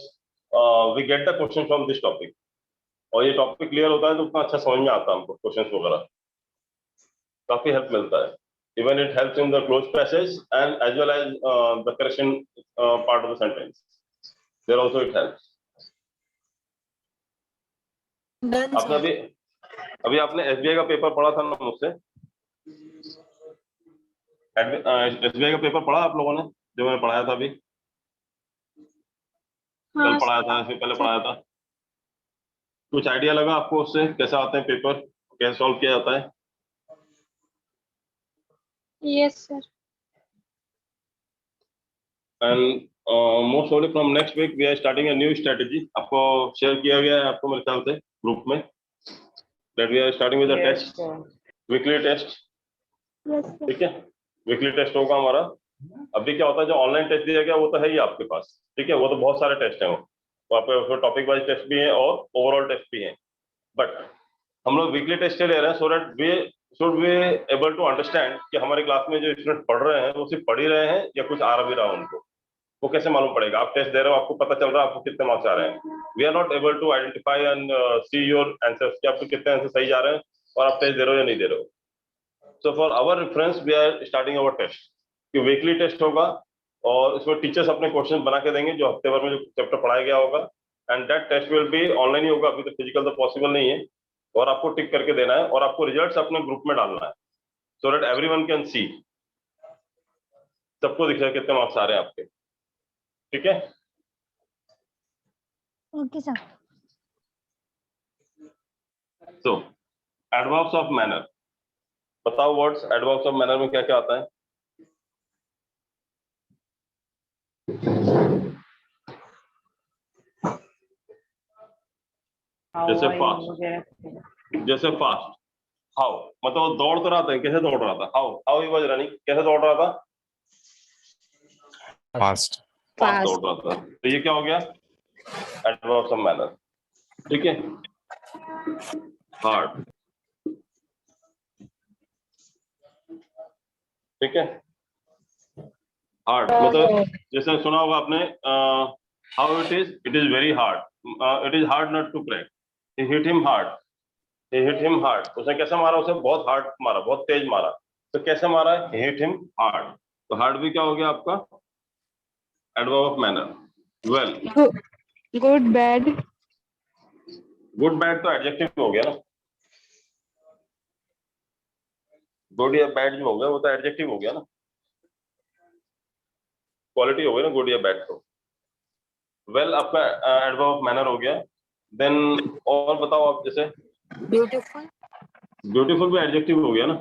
we get the questions from this topic. और ये topic clear होता है तो उतना अच्छा समझ में आता है हमको क्वेश्चंस वगैरह. काफी हेल्प मिलता है. Even it helps in the closed passage and as well as the correction part of the sentence. There also it helps. आपने अभी आपने एसबीआई का पेपर पढ़ा था ना मुझसे? एसबीआई का पेपर पढ़ा आप लोगों ने जो मैंने पढ़ाया था अभी? कल पढ़ाया था, इससे पहले पढ़ाया था. कुछ आइडिया लगा आपको उससे कैसे आते हैं पेपर, कैसे सॉल्व किया जाता है? Yes sir. And most probably from next week we are starting a new strategy. आपको शेयर किया गया है आपको मेरे ख्याल से ग्रुप में that we are starting with a Yes, test, sir. Weekly test. Yes sir. ठीक है, वीकली टेस्ट होगा हमारा. अभी क्या होता है जो ऑनलाइन टेस्ट दिया गया वो तो है ही आपके पास. ठीक है, वो तो बहुत सारे टेस्ट हैं. वो आपके उसमें टॉपिक वाइज टेस्ट भी हैं और ओवरऑल टेस्ट भी हैं. बट हम लोग वीकली टेस्ट ले रहे हैं so that we should be able to understand कि हमारी क्लास में जो स्टूडेंट पढ़ रहे हैं वो सिर्फ पढ़ ही रहे हैं या कुछ आ भी रहा है उनको. वो कैसे मालूम पड़ेगा? आप टेस्ट दे रहे हो, आपको पता चल रहा है आपको कितने मार्क्स आ रहे हैं. We are not able to identify and see your answers कि आपको कितने आंसर सही जा रहे हैं और आप टेस्ट दे रहे हो या नहीं दे रहे हो. So for our reference we are starting our test कि वीकली टेस्ट होगा और इसमें टीचर्स अपने क्वेश्चन बना के देंगे जो हफ्ते भर में जो चैप्टर पढ़ाया गया होगा. And that test will be online ही होगा. अभी तो फिजिकल तो पॉसिबल नहीं है. और आपको टिक करके देना है और आपको रिजल्ट्स अपने ग्रुप में डालना है so that everyone can see. सबको दिख रहा है कितने मार्क्स आ रहे हैं आपके. ठीक है? Okay sir. So adverbs of manner, बताओ वर्ड्स एडवर्ब्स ऑफ मैनर में क्या क्या आता है? How जैसे are you? fast. वगैरह. जैसे फास्ट, हाउ मतलब वो दौड़ तो रहा था, कैसे दौड़ रहा था? How how he was running, कैसे दौड़ रहा था? Fast. फास्ट दौड़ रहा था. तो ये क्या हो गया? Adverbs of manner. ठीक है. हार्ड. ठीक है. हार्ड मतलब जैसे सुना होगा आपने how it is very hard, it is hard not to crack, he hit him hard, he hit him hard, उसने कैसे मारा, उसे बहुत हार्ड मारा, बहुत तेज मारा, तो कैसे मारा है, ही हिट हिम हार्ड, तो हार्ड भी क्या हो गया आपका adverb of manner. Well good bad good bad तो एडजेक्टिव हो गया ना, गुड या बैड जो हो गया वो तो एडजेक्टिव हो गया ना, क्वालिटी हो गई ना गुड या बैड तो। वेल आपका एडवर्ब ऑफ मैनर हो गया। देन और बताओ आप, जैसे ब्यूटीफुल ब्यूटीफुल भी एडजेक्टिव हो गया ना,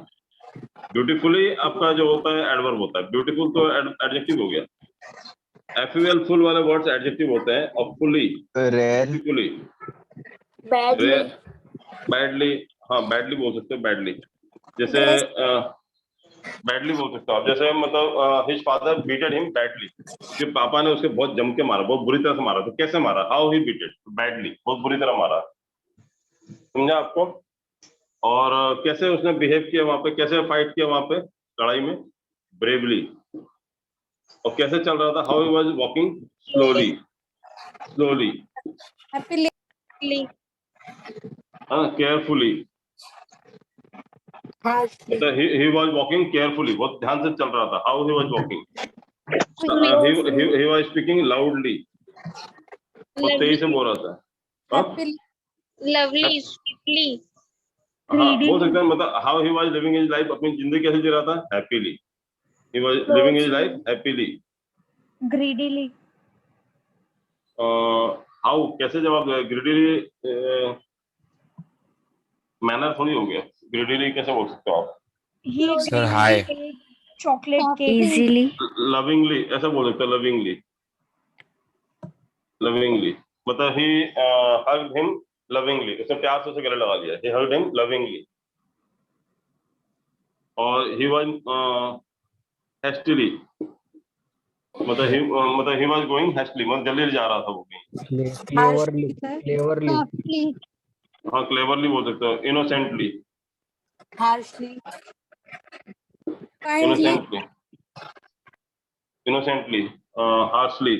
ब्यूटीफुली आपका जो होता है एडवर्ब होता है, ब्यूटीफुल तो एडजेक्टिव हो गया। एफयूएल फुल वाले वर्ड्स एडजेक्टिव होते हैं, और fully rare beautifully badly badly, हाँ बैडली बोल सकते हो, बैडली जैसे बैडली बोल सकते हो आप, जैसे मतलब हिज फादर बीटेड हिम बैडली, कि पापा ने उसके बहुत जम के मारा, बहुत बुरी तरह से मारा, तो कैसे मारा, हाउ ही बीटेड बैडली, बहुत बुरी तरह मारा, समझा आपको। और कैसे उसने बिहेव किया वहां पे, कैसे फाइट किया वहां पे लड़ाई में, ब्रेवली। और कैसे चल रहा था, how he was walking slowly, slowly, happily carefully, harshly मतलब he was walking carefully, बहुत ध्यान से चल रहा था, how he was walking, he was speaking loudly, बहुत तेजी से बोल रहा था, हाँ लवली स्वीटली हाँ बोल सकते हैं, मतलब how he was living his life, अपनी जिंदगी कैसे जी रहा था, happily, he was living his life happily, greedily how कैसे जवाब देगा, greedily मैनर थोड़ी हो गया, greedily कैसे बोल सकते हो आप, Sir, hi. Chocolate cake easily lovingly ऐसा बोल सकते हो, lovingly, lovingly मतलब he hugged him lovingly, उसने प्यार से उसे गले लगा लिया, he hugged him lovingly, और he was hastily मतलब he was going hastily, मतलब जल्दी जा रहा था वो कहीं, क्लेवरली क्लेवरली हाँ क्लेवरली बोल सकते हो, innocently, harshly innocently, innocently, harshly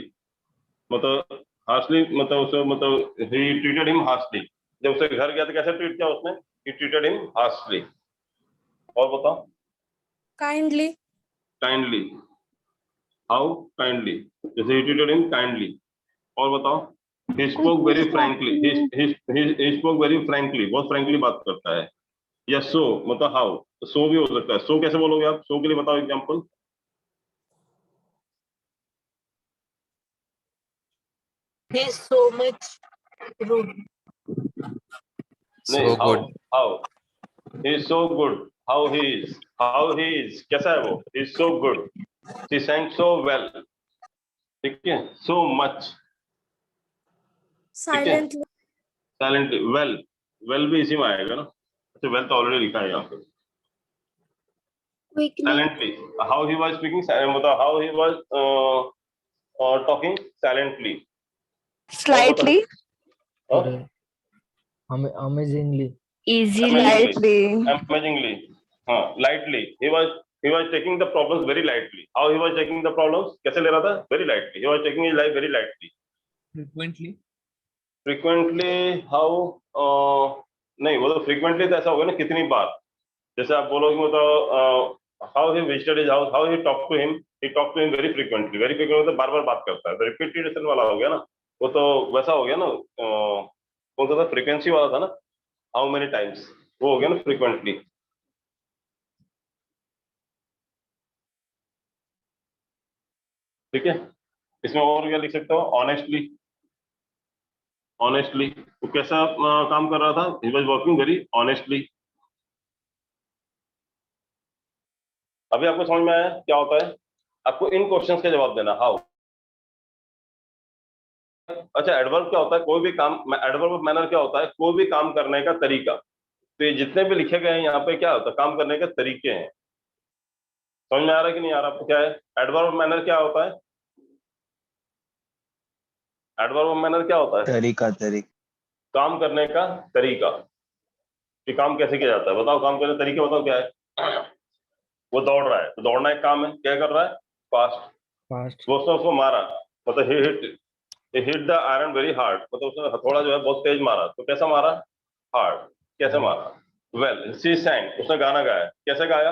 मतलब harshly मतलब उसे मतलब he treated him harshly, जब उसे घर गया तो कैसे ट्रीट किया उसने, he treated him harshly। और बताओ काइंडली kindly, how kindly, जैसे he treated him kindly। और बताओ he spoke very frankly, he spoke very frankly, बहुत frankly बात करता है। या so मतलब how, so भी हो सकता है, so कैसे बोलोगे आप, so के लिए बताओ example, he is so much rude नहीं So good. how he is so good, how he is कैसा है वो, he is so good, he sang so well, ठीक है, so much, ठीक है, साइलेंटली silently, well भी इसी में आएगा ना, अच्छा well तो ऑलरेडी लिखा है यहाँ पे, quickly silently, how he was speaking मतलब how he was talking silently, slightly amazingly amazingly, हाँ lightly, he was taking the problems very lightly, how he was taking the problems कैसे ले रहा था, very lightly, he was taking his life very lightly, frequently how नहीं वो तो frequently तो ऐसा होगा ना कितनी बार, जैसे आप बोलोगे मतलब how he visited his house, how he talked to him, he talked to him very frequently मतलब बार बार बात करता है, तो रिपीटेशन वाला हो गया ना, वो तो वैसा हो गया ना, कौन सा था, फ्रीक्वेंसी वाला था ना, हाउ मेनी टाइम्स, वो हो गया ना फ्रीक्वेंटली, ठीक है। इसमें और क्या लिख सकते हो, ऑनेस्टली, ऑनेस्टली वो कैसा काम कर रहा था, he was working very honestly. अभी आपको समझ में आया क्या होता है, आपको इन क्वेश्चंस का जवाब देना, हाउ। अच्छा एडवर्ब क्या होता है, कोई भी काम, एडवर्ब ऑफ मैनर क्या होता है, कोई भी काम करने का तरीका, तो ये जितने भी लिखे गए हैं यहाँ पे क्या होता है, काम करने के तरीके हैं, समझ में आ रहा है कि नहीं आ रहा आपको, क्या है एडवर्ब ऑफ मैनर, क्या होता है एडवर्ब ऑफ मैनर, क्या होता है, तरीका काम करने का तरीका, कि काम कैसे किया जाता है, बताओ काम करने का तरीका बताओ क्या है, वो दौड़ रहा है तो दौड़ना एक काम है, क्या कर रहा है, फास्ट, Fast. वो उसने उसको मारा, मतलब he hit the iron very hard, मतलब उसने हथौड़ा जो है बहुत तेज मारा। तो कैसा मारा? हार्ड। कैसे मारा? वेल she sang, उसने गाना गाया। कैसे गाया?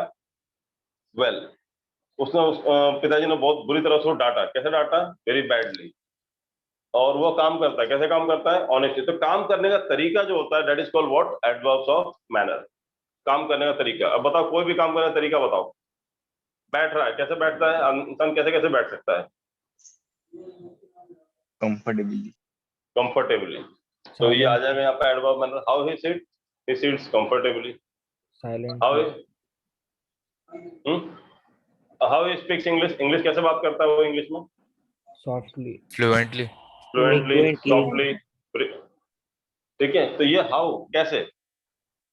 वेल उसने पिताजी ने बहुत बुरी तरह से उसको डांटा। कैसे डांटा? Very badly. और वो काम करता है, कैसे काम करता है? ऑनेस्टली। तो काम करने का तरीका जो होता है, that is called what? Adverbs of manner. काम करने का तरीका। अब बताओ, कोई भी काम करने का तरीका बताओ। बैठ रहा है, कैसे बैठता है इंसान? कैसे कैसे बैठ सकता है? Comfortably. कंफर्टेबली। तो ये आ जाएगा यहाँ पे adverb manner. How he sit? He sits comfortably. How Silently. How he speaks English? English कैसे बात करता है वो इंग्लिश में? Softly. Fluently. Fluently, Fluently. Softly. ठीक है, तो ये हाउ कैसे,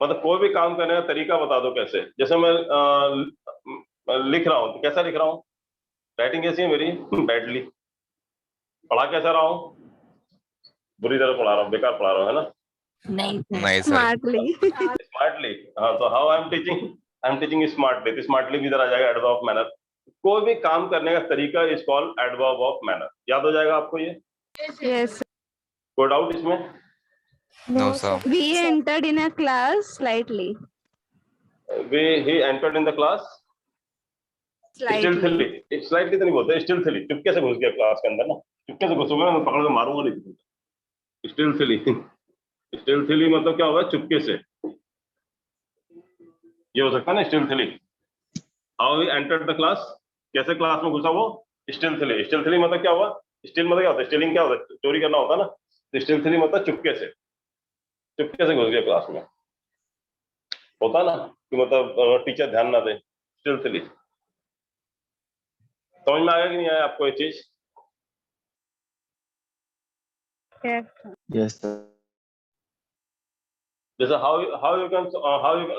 मतलब कोई भी काम करने का तरीका बता दो कैसे। जैसे मैं लिख रहा हूँ, तो कैसा लिख रहा हूँ? राइटिंग कैसी है मेरी? बैडली। पढ़ा कैसा रहा हूँ? बुरी तरह पढ़ा रहा हूँ, बेकार पढ़ा रहा हूँ, है ना? नहीं सर। स्मार्टली। हाँ, तो how I am teaching smartly. तो स्मार्टली भी इधर आ जाएगा, एडवर्ब ऑफ मैनर। कोई भी काम करने का तरीका is called adverb of manner. याद हो जाएगा आपको ये? Yes. कोई डाउट इसमें? No sir. We entered in a class slightly. he entered in the class Slightly. Slightly तो नहीं बोलते, स्टिल्थली। चुपके से घुस गया क्लास के अंदर ना। चुपके से घुसोगे ना, मैं पकड़ के मारूंगा नहीं। स्टिल्थली। स्टिल्थली मतलब क्या होगा? चुपके से। ये हो सकता है ना, stealthily. How he entered the class? कैसे क्लास में घुसा वो? स्टिल्थली। स्टिल्थली मतलब क्या हुआ? स्टिल मतलब क्या होता है? स्टीलिंग क्या होता है? चोरी करना होता है ना। तो स्टिल्थली मतलब चुपके से। चुपके से घुस गया क्लास में। होता ना कि मतलब टीचर ध्यान ना दे। स्टिल्थली। समझ में आया कि नहीं आया आपको ये चीज? Yes. Yes, sir. जैसे how you can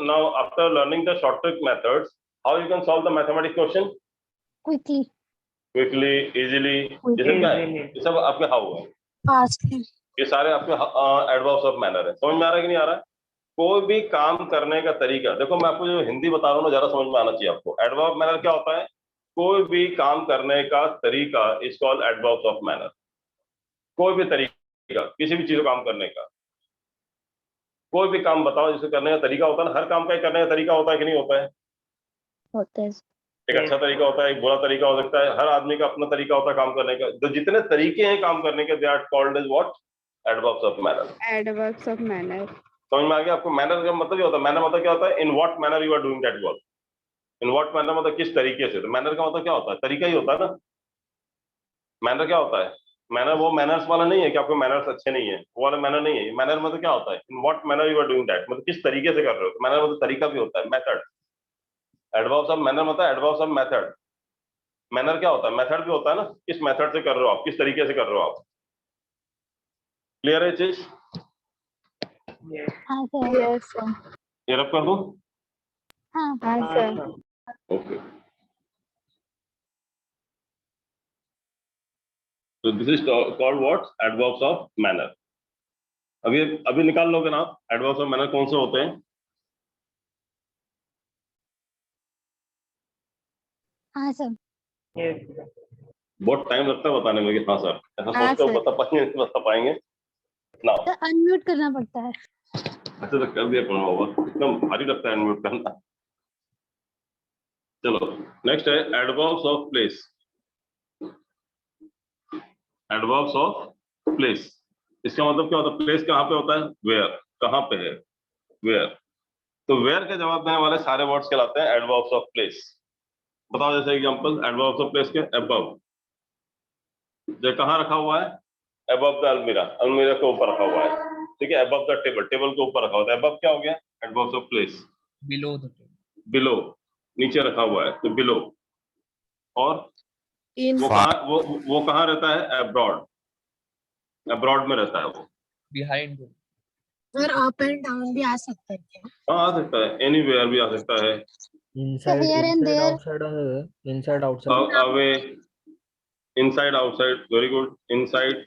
now after learning the short trick methods, how you can solve the mathematics question Quickly. quickly, easily? जैसे क्या है? ये सब आपके how है। Fastly. ये सारे आपके एडवर्ब्स ऑफ मैनर है। समझ में आ रहा है कि नहीं आ रहा है? कोई भी काम करने का तरीका। देखो मैं आपको जो हिंदी बता रहा हूँ ना, ज्यादा समझ में आना चाहिए आपको। एडवर्ब मैनर क्या होता है? कोई भी काम करने का तरीका is called adverbs of manner. कोई भी तरीका, किसी भी चीज को काम करने का। कोई भी काम बताओ जिसे करने का तरीका होता है ना। हर काम का एक करने का तरीका होता है कि नहीं होता है? होता है। एक अच्छा तरीका होता है, एक बुरा तरीका हो सकता है। हर आदमी का अपना तरीका होता है काम करने का। तो जितने तरीके हैं काम करने के, they are called as what? Adverbs of manner. Adverbs of manner. समझ में आ गया आपको? मैनर का मतलब क्या होता है? मैनर मतलब क्या होता है? In what manner you are doing that work. In what manner मतलब किस तरीके से। तो मैनर का मतलब क्या होता है? तरीका ही होता है ना। मैनर क्या होता है? मैनर वो मैनर्स वाला नहीं है कि आपके मैनर्स अच्छे नहीं है, वो वाला मैनर नहीं है। मैनर मतलब क्या होता है? In what manner you are doing that, मतलब किस तरीके से कर रहे हो। तो मैनर मतलब तरीका भी होता है, मेथड। एडवर्ब्स ऑफ मैनर मतलब एडवर्ब्स ऑफ मेथड। मैनर क्या होता है? मेथड भी होता है ना। किस मेथड से कर रहे हो आप, किस तरीके से कर रहे हो आप। क्लियर है चीज? हाँ सर। Yes sir. ये रब कर दूं? हाँ सर. ओके। तो this is called what? Adverbs of manner. अभी निकाल लोगे ना आप? एडवर्ब्स ऑफ मैनर कौन से होते हैं? हाँ सर. बहुत टाइम लगता है बताने में कि हाँ सर ऐसा हाँ, सोचते हो सर. बता पाएंगे, बता पाएंगे ना? तो अनम्यूट करना पड़ता है. ऐसे तो कर दिया पड़ा होगा, एकदम भारी लगता है अनम्यूट करना। चलो नेक्स्ट है adverbs of place. Adverbs of place, इसका मतलब क्या होता है? प्लेस कहाँ पे होता है? वेयर। कहाँ पे है? वेयर। तो वेयर के जवाब देने वाले सारे वर्ड्स कहलाते हैं एडवर्ब्स ऑफ प्लेस। बताओ जैसे एग्जांपल एडवर्ब्स ऑफ प्लेस के। अबव, जो कहाँ रखा हुआ है? अबव द अलमीरा, अलमीरा के ऊपर रखा हुआ है। ठीक है, अबव द टेबल, टेबल के ऊपर रखा हुआ है। अबव क्या हो गया? Adverbs of place. Below the table. Below, नीचे रखा हुआ है तो बिलो। और In. वो कहाँ रहता है? अब्रॉड, अब्रॉड में रहता है वो। Behind the sir up and down भी आ सकता है क्या? हाँ आ सकता है, एनीवेयर भी आ सकता है। inside, here and inside, there. outside, inside, outside. Away, inside outside, very good. Inside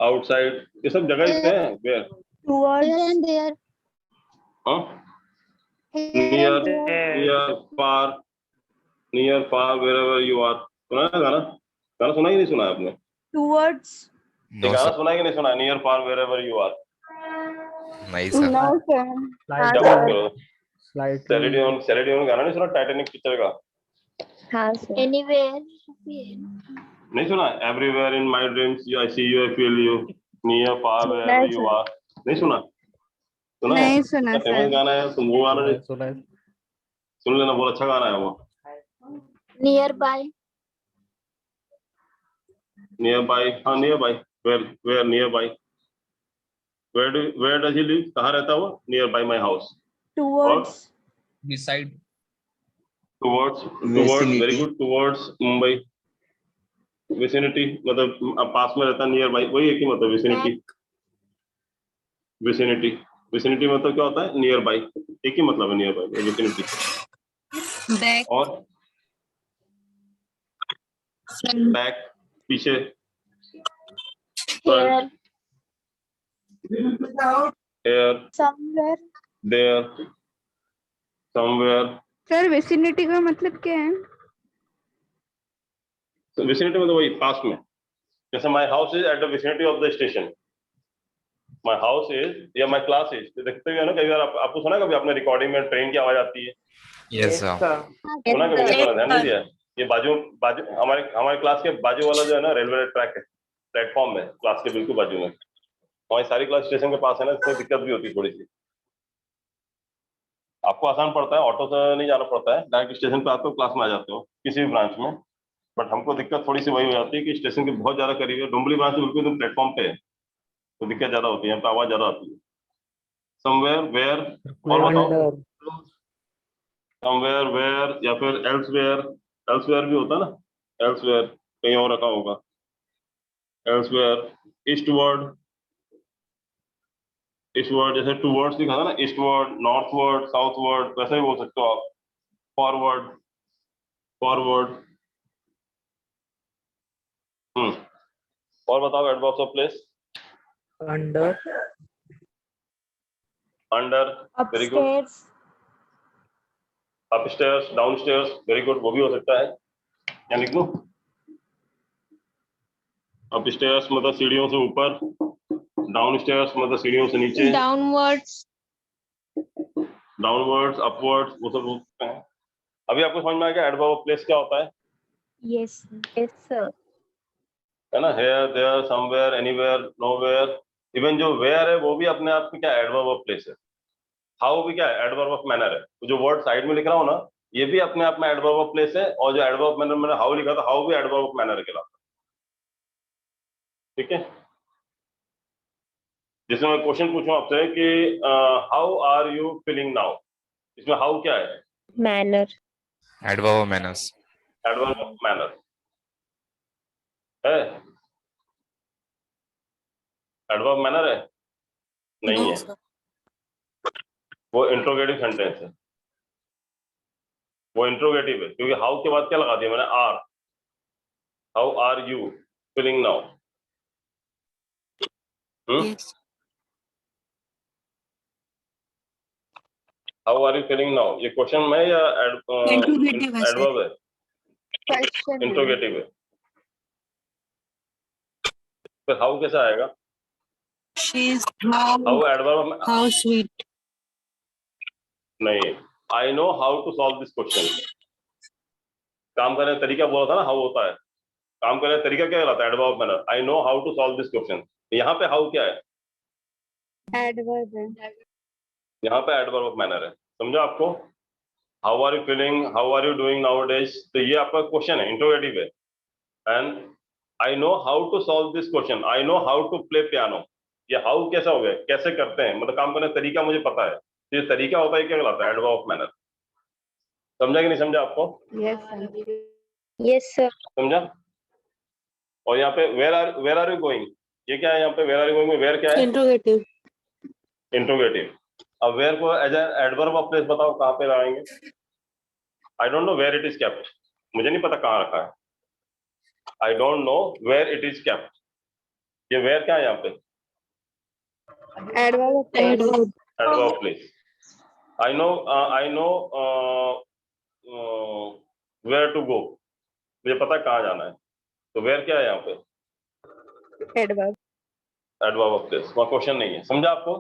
outside, ये सब जगह लिखते हैं। Where, Here and there. हाँ, Here near, and there. Near, far, near far, wherever you are. सुना है गाना? गाना सुना ही नहीं सुना है आपने? Towards. ये नो गाना सर सुना है कि नहीं सुना? Near far wherever you are. नहीं सर No, sir. क्या Slightly, बात करो? slightly. सेलेडियन गाना नहीं सुना टाइटैनिक पिक्चर का? हाँ sir. Anywhere. नहीं सुना? Everywhere in my dreams I see you, I feel you, near far where नहीं एवर यू सुना। आर। नहीं सुना? सुना है? नहीं सुना फेमस सर। गाना है, तुम वो गाना नहीं सुना है सुन लेना, बहुत अच्छा गाना है वो। Nearby. नियर बाय, हाँ nearby, where nearby, where does he live, कहाँ रहता है वो? Nearby my house. Towards. beside. Towards, Vicinity. Very good, towards Mumbai. Vicinity मतलब पास में रहता है, नियर बाय वही है कि मतलब विसिनिटी। विसिनिटी, विसिनिटी मतलब क्या होता है? नियर बाय, एक ही मतलब है नियर बाय, विसिनिटी। Back. और बैक, पीछे, Here. Here, Somewhere. There, somewhere. Sir vicinity का मतलब क्या है? विसिनिटी मतलब वही पास में, जैसे my house is at the vicinity of the station, my house is या माय क्लास इज। देखते हुए ना कई बार आपको सुना है कभी आपने रिकॉर्डिंग में ट्रेन की आवाज आती है? यस सर सुना कभी? नहीं सुना? ध्यान नहीं दिया? ये बाजू बाजू हमारे हमारे क्लास के बाजू वाला जो है ना रेलवे ट्रैक है, प्लेटफॉर्म में क्लास के बिल्कुल बाजू में, हमारी सारी क्लास स्टेशन के पास है ना, इसमें दिक्कत भी होती है थोड़ी सी। आपको आसान पड़ता है, ऑटो से नहीं जाना पड़ता है, डायरेक्ट स्टेशन पे आते हो, क्लास में आ जाते हो किसी भी ब्रांच में। बट हमको दिक्कत थोड़ी सी वही हो जाती है कि स्टेशन के बहुत ज्यादा करीब है, डुम्बली ब्रांच बिल्कुल एकदम प्लेटफॉर्म पे है, तो दिक्कत ज्यादा होती है, यहाँ पे आवाज ज्यादा आती है। समवेयर, वेयर, और बताओ? समवेयर, वेयर या फिर एल्सवेयर, एल्सवेयर भी होता है ना, एल्सवेयर कहीं और रखा होगा, एल्सवेयर। ईस्टवर्ड, ईस्टवर्ड जैसे टूवर्ड्स लिखा था ना, ईस्टवर्ड, नॉर्थवर्ड, साउथवर्ड, वैसे भी बोल सकते हो आप। Forward, forward. और बताओ adverbs of place? Under. Under, very good. Upstairs. Upstairs, downstairs, very good, वो भी हो सकता है। क्या लिख दूं? अपस्टेयर्स मतलब सीढ़ियों से ऊपर, डाउनस्टेयर्स मतलब सीढ़ियों से नीचे, Downwards. डाउनवर्ड्स, अपवर्ड्स, वो सब बोल सकते हैं। अभी आपको समझ में आ गया एडवर्ब ऑफ प्लेस क्या होता है? Yes. Yes sir. है ना, here, there, somewhere, anywhere, nowhere. Even जो वेयर है वो भी अपने आप में क्या एडवर्ब ऑफ प्लेस है। हाउ भी क्या है? एडवर्ब ऑफ मैनर है। तो जो वर्ड साइड में लिख रहा हूँ ना, ये भी अपने आप में एडवर्ब ऑफ प्लेस है, और जो एडवर्ब ऑफ मैनर मैंने हाउ लिखा था, हाउ भी एडवर्ब ऑफ मैनर कहलाता है। ठीक है, जिसमें मैं क्वेश्चन पूछूं आपसे कि how are you feeling now, इसमें हाउ क्या है? Manner. Adverb of manners adverb of manner है? एडवर्ब मैनर है? नहीं No, है, sir. वो इंट्रोगेटिव सेंटेंस है, वो इंट्रोगेटिव है, क्योंकि हाउ के बाद क्या लगा दिया मैंने? Are. How are you feeling now? Yes. How are you feeling now, ये क्वेश्चन में या Interrogative है, sir. एडवर्ब है? Question. इंट्रोगेटिव है। फिर हाउ कैसा आएगा? She is how adverb how sweet. नहीं, I know how to solve this question. काम करने का तरीका बोला था ना, हाउ होता है, काम करने का तरीका क्या कहलाता है? Adverb manner. I know how to solve this question, यहाँ पे हाउ क्या है? Adverb. यहाँ पे एडवर्ब ऑफ मैनर है, समझो आपको? How are you feeling, how are you doing nowadays, तो ये आपका क्वेश्चन है, इंट्रोगेटिव है। And I know how to solve this question, I know how to play piano, ये हाउ कैसा हो गया? कैसे करते हैं, मतलब काम करने का तरीका मुझे पता है, ये तरीका होता है, क्या कहलाता है? Adverb of manner. समझा कि नहीं समझा आपको? Yes sir. Yes sir. समझा? और यहाँ पे वेर आर यू गोइंग, ये क्या है? यहाँ पे वेर आर यू गोइंग में वेर क्या है? Interrogative. इंट्रोगेटिव। अब वेयर को एज एडवर्ब ऑफ प्लेस बताओ कहाँ पे लाएंगे? I don't know where it is kept, मुझे नहीं पता कहाँ रखा है। I don't know where it is kept, ये वेयर क्या है यहाँ पे? Adverb. Adverb. Adverb of place. I know where to go, मुझे पता है कहाँ जाना है, तो वेयर क्या है यहाँ पे? एडवर्ब। Adverb of place. वहाँ क्वेश्चन नहीं है, समझा आपको?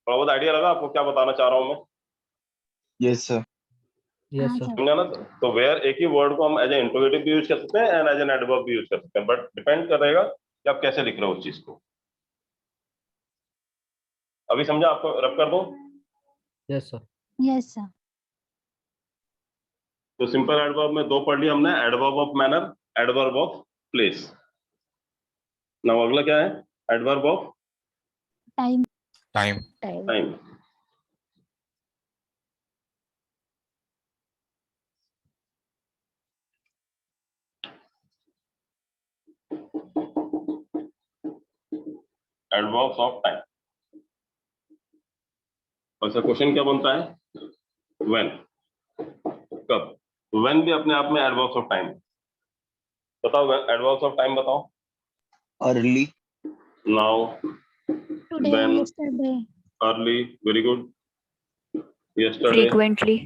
थोड़ा बहुत आइडिया लगा आपको क्या बताना चाह रहा हूँ मैं? Yes, sir. Yes, sir. समझा ना? तो वेयर एक ही वर्ड को हम एज ए इंट्रोगेटिव भी यूज कर सकते हैं एंड एज एन एडवर्ब भी यूज कर सकते हैं, बट डिपेंड करेगा कि आप कैसे लिख रहे हो उस चीज को। अभी समझा आपको? रब कर दूं? Yes, sir. Yes sir. तो सिंपल एडवर्ब में दो पढ़ लिया हमने, adverb of manner, adverb of place. Now अगला क्या है? Adverb of time. Time. Time. Adverbs of time. अच्छा, क्वेश्चन क्या बनता है? व्हेन, कब? व्हेन भी अपने आप में एडवर्ब्स ऑफ टाइम। बताओ एडवर्ब्स ऑफ टाइम बताओ। Early, now, today, When? Yesterday, early, very good. Yesterday, frequently.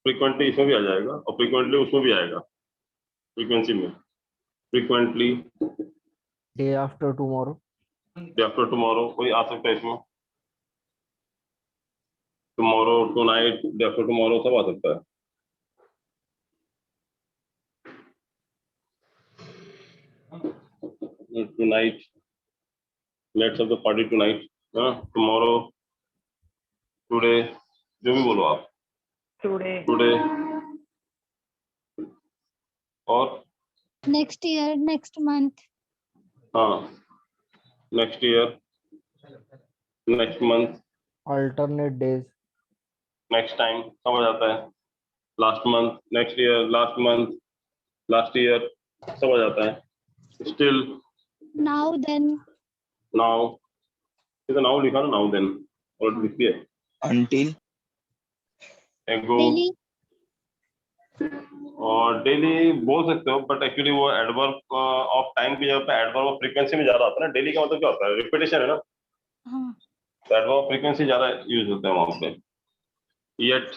Frequently इसमें भी आ जाएगा और फ्रीक्वेंटली उसमें भी आएगा, फ्रीक्वेंसी में। Frequently, Day after tomorrow. Day after tomorrow कोई आ सकता है इसमें। Tomorrow, tonight, day after tomorrow सब आ सकता है। Tonight, let's have the party tonight. Tomorrow, today, जो भी बोलो आप। टुडे और नेक्स्ट ईयर, नेक्स्ट मंथ। हाँ, next year, next month, Alternate days. Next time सब आ जाता है। Last month, next year, last month, last year सब आ जाता है। Still, now then. नाउ, ये तो नाउ लिखा ना, नाउ देन और लिखिए। until, एगो डेली। और डेली बोल सकते हो, बट एक्चुअली वो एडवर्ब ऑफ टाइम की जगह पे एडवर्ब ऑफ फ्रीक्वेंसी में ज्यादा आता है ना। डेली का मतलब क्या होता है? रिपीटेशन है ना, हाँ। तो एडवर्ब ऑफ फ्रीक्वेंसी ज्यादा यूज होता है वहां पे। येट,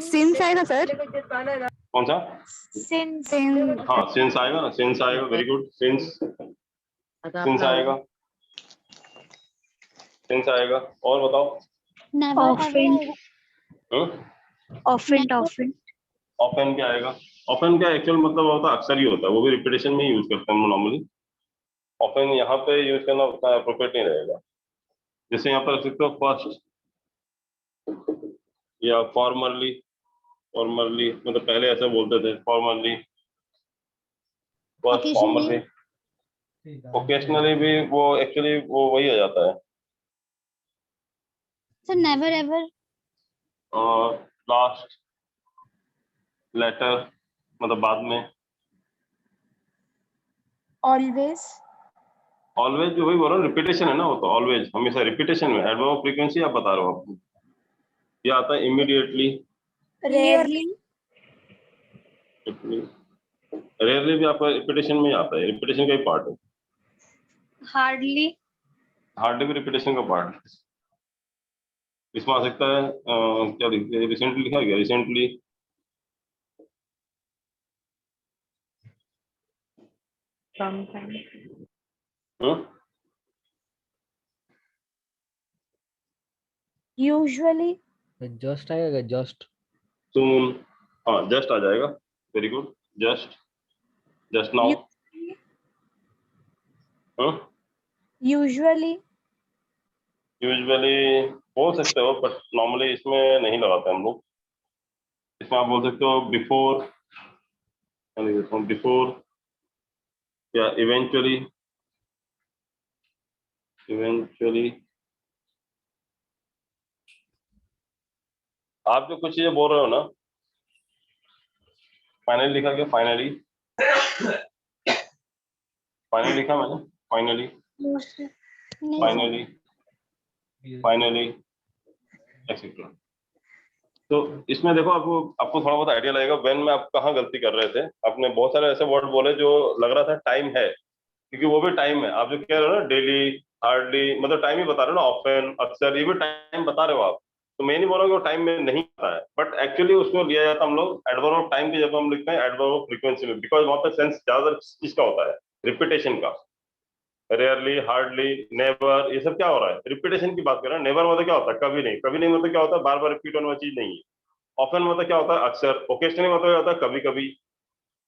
सिंस आएगा सर। कौन सा? सिंस। हाँ, सिंस आएगा ना, सिंस आएगा, वेरी गुड। सिंस, सिंस आएगा, सिंस आएगा। और बताओ। Never ever. Often. Often. Often क्या आएगा? ऑफन क्या एक्चुअल मतलब होता है? अक्सर ही होता है, वो भी रिपीटेशन में ही यूज करते हैं हम नॉर्मली। ऑफन यहाँ पे यूज करना उतना अप्रोप्रिएट नहीं रहेगा। जैसे यहाँ पर रख सकते हो फर्स्ट या फॉर्मरली। फॉर्मरली मतलब पहले ऐसा बोलते थे, फॉर्मरली, फर्स्ट, फॉर्मरली। ओकेशनली भी वो एक्चुअली वो वही आ जाता है। Sir never ever. और लास्ट, लेटर मतलब बाद में। ऑलवेज। ऑलवेज भी वही बोल रहा हूँ, रिपीटेशन है ना वो तो। ऑलवेज हमेशा रिपीटेशन में। एडवर्ब ऑफ फ्रीक्वेंसी आप बता रहे हो आपको। ये आता है इमीडिएटली, रेयरली। रेयरली भी आपका रिपीटेशन में ही आता है, रिपीटेशन का ही पार्ट है। हार्डली। हार्डली भी रिपीटेशन का पार्ट है। इसमें आ सकता है क्या रिसेंटली लिखा गया? Recently, usually. Just आएगा just. सून, हाँ जस्ट आ जाएगा, very good. Just, just now. Usually. Usually बोल सकते हो, बट नॉर्मली इसमें नहीं लगाते हम लोग। इसमें आप बोल सकते हो बिफोर, बिफोर या इवेंचुअली। इवेंचुअली आप जो कुछ चीजें बोल रहे हो ना, फाइनली लिखा गया, फाइनली, फाइनली लिखा मैंने, फाइनली, फाइनली, फाइनली एक्सेट्रा। तो इसमें देखो आपको थोड़ा बहुत आइडिया लगेगा व्हेन में आप कहाँ गलती कर रहे थे। आपने बहुत सारे ऐसे वर्ड बोले जो लग रहा था टाइम है, क्योंकि वो भी टाइम है। आप जो कह रहे हो ना डेली, हार्डली, मतलब टाइम ही बता रहे हो ना। ऑफन, अक्सर, ये भी टाइम बता रहे हो आप, तो मैं नहीं बोल रहा कि वो टाइम में नहीं आता है, बट एक्चुअली उसको लिया जाता है हम लोग एडवर्ब ऑफ टाइम की जब हम लिखते हैं एडवर्ब ऑफ फ्रीक्वेंसी में, बिकॉज वहां पे सेंस ज्यादातर किसका होता है, रिपीटेशन का। रेयरली, हार्डली, नेवर, ये सब क्या हो रहा है, रिपीटेशन की बात कर रहे हैं। नेवर मतलब क्या होता है, कभी नहीं। कभी नहीं मतलब क्या होता है, बार बार रिपीट होने वाली चीज नहीं है। ऑफन मतलब क्या होता है, अक्सर। ओकेशनली मतलब क्या होता है, कभी कभी।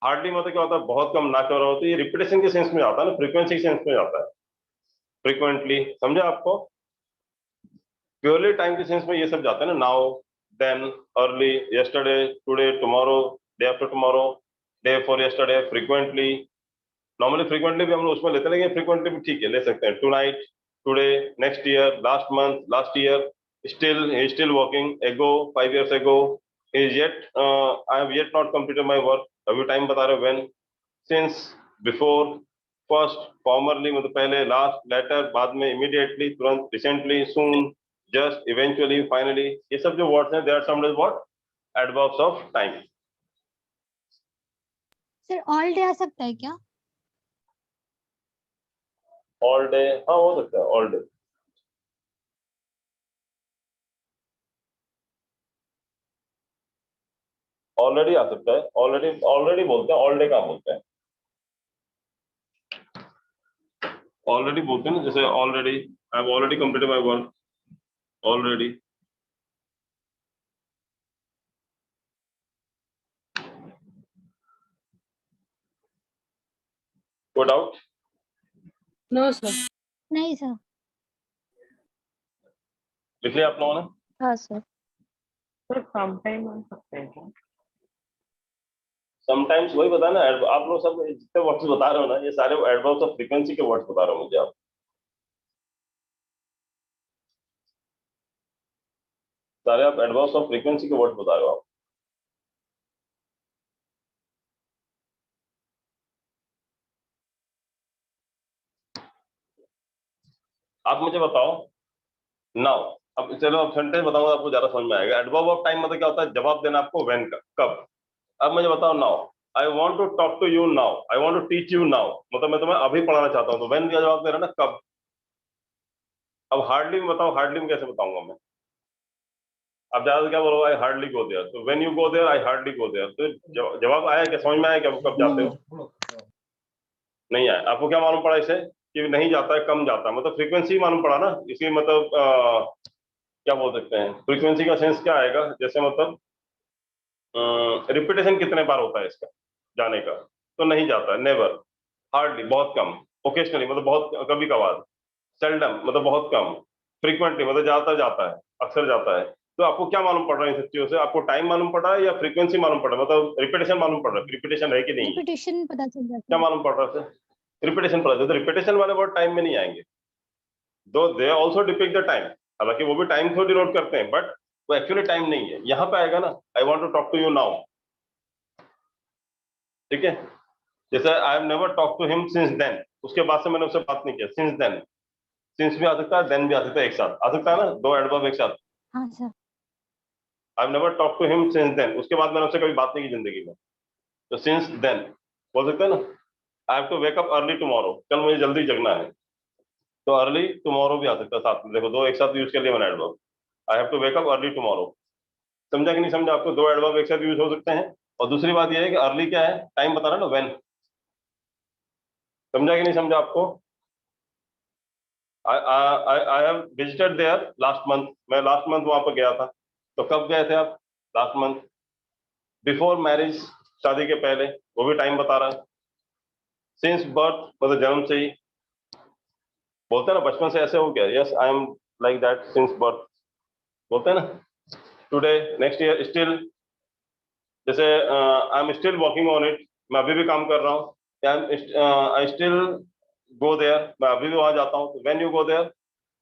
हार्डली मतलब क्या होता है, बहुत कम, ना कर रहा होता है। ये रिपीटेशन के सेंस में आता है ना, फ्रीक्वेंसी के सेंस में आता है। फ्रीक्वेंटली, समझे आपको? प्योरली टाइम के सेंस में ये सब जाते हैं ना, now, then, early, yesterday, today, tomorrow, day after tomorrow, day for yesterday, frequently. Normally frequently भी हम लोग उसमें लेते हैं, लेकिन फ्रीक्वेंटली भी ठीक है, ले सकते हैं। Tonight, today, next year, last month, last year, still working, एगो, 5 years ago, is yet, I have yet not completed my work, अभी टाइम बता रहे हो, when, since, before, first, formerly मतलब पहले, लास्ट, लेटर बाद में, immediately तुरंत, recently, soon, just, eventually, finally, ये सब जो वर्ड्स हैं, they are summed as what, adverbs of time। Sir all day आ सकता है क्या? ऑल डे, हाँ हो सकता है, ऑल डे। ऑलरेडी आ सकता है, ऑलरेडी, ऑलरेडी बोलते हैं, ऑल डे कहाँ बोलते हैं? ऑलरेडी बोलते हैं ना, जैसे already, I have already completed my work, already. कोई डाउट? No, sir. नहीं सर। लिख लिया आप लोगों ने? हाँ सर। Sir, sometime आ सकते हैं क्या? समटाइम्स वही बता ना, आप लोग सब जितने वर्ड्स बता रहे हो ना, ये सारे एडवर्ब्स ऑफ फ्रीक्वेंसी के वर्ड्स बता रहे हो मुझे आप। सारे आप एडवर्ब्स ऑफ फ्रीक्वेंसी के वर्ड्स बता रहे हो आप। आप मुझे बताओ नाउ, अब चलो अब सेंटेंस बताऊंगा, आपको ज्यादा समझ में आएगा। एडवर्ब ऑफ टाइम मतलब क्या होता है, जवाब देना आपको, व्हेन का, कब। अब मुझे बताओ now, I want to talk to you now, I want to teach you now, मतलब मैं तुम्हें अभी पढ़ाना चाहता हूँ, तो व्हेन का जवाब दे रहा ना, कब। अब हार्डली में बताओ, हार्डली में कैसे बताऊंगा मैं? अब ज्यादा क्या बोलो, आई हार्डली गो देयर, तो when you go there, I hardly go there, तो जवाब आया क्या, समझ में आया क्या, वो कब जाते हो? नहीं आया। आपको क्या मालूम पड़ा इसे, कि नहीं जाता है, कम जाता है, मतलब फ्रीक्वेंसी मालूम पड़ा ना, इसकी मतलब क्या बोल सकते हैं, फ्रीक्वेंसी का सेंस क्या आएगा, जैसे मतलब रिपीटेशन कितने बार होता है इसका जाने का, तो नहीं जाता है, नेवर। हार्डली बहुत कम, ओकेशनली मतलब बहुत कभी कभार, सेल्डम मतलब बहुत कम, फ्रीक्वेंटली मतलब ज्यादातर जाता है, अक्सर जाता है। तो आपको क्या मालूम पड़ रहा है इन सब चीजों से, आपको टाइम मालूम पड़ रहा है या फ्रीक्वेंसी मालूम पड़ रहा है, मतलब रिपीटेशन मालूम पड़ रहा है, रिपीटेशन है कि नहीं है, रिपीटेशन पता चल जाता क्या है। मालूम पड़ रहा है? रिपीटेशन पड़ रहा है, तो रिपीटेशन वाले वर्ड टाइम में नहीं आएंगे, दो they also depict the time, हालांकि वो भी टाइम को डिनोट करते हैं, बट वो एक्चुअली टाइम नहीं है। यहाँ पे आएगा ना, I want to talk to you now, ठीक है। जैसे I have never talk to him since then, उसके बाद से मैंने उससे बात नहीं किया, सिंस देन, सिंस भी आ सकता है, देन भी आ सकता है, एक साथ आ सकता है ना, दो एडवर्ब एक साथ। हाँ sir. I have never talk to him since then, उसके बाद मैंने उससे कभी बात नहीं की जिंदगी में, तो सिंस देन बोल सकते हैं ना। I have to wake up early tomorrow, कल मुझे जल्दी जगना है, तो अर्ली टुमारो भी आ सकता है साथ में, देखो दो एक साथ यूज कर लिया मैंने adverb, I have to wake up early tomorrow. समझा कि नहीं समझा आपको, दो एडवर्ब एक साथ यूज हो सकते हैं। और दूसरी बात यह है कि अर्ली क्या है, टाइम बता रहा ना, व्हेन। समझा कि नहीं समझा आपको? I have visited there last month, मैं लास्ट मंथ वहां पर गया था, तो कब गए थे आप? Last month. बिफोर मैरिज, शादी के पहले, वो भी टाइम बता रहा है। सिंस बर्थ मतलब जन्म से ही, बोलते हैं ना बचपन से ऐसे हो गया, yes I am like that since birth, बोलते हैं ना। टुडे, नेक्स्ट ईयर, स्टिल, जैसे I am still working on it, मैं अभी भी काम कर रहा हूँ। आई स्टिल गो देयर, मैं अभी भी वहां जाता हूँ। When you go there,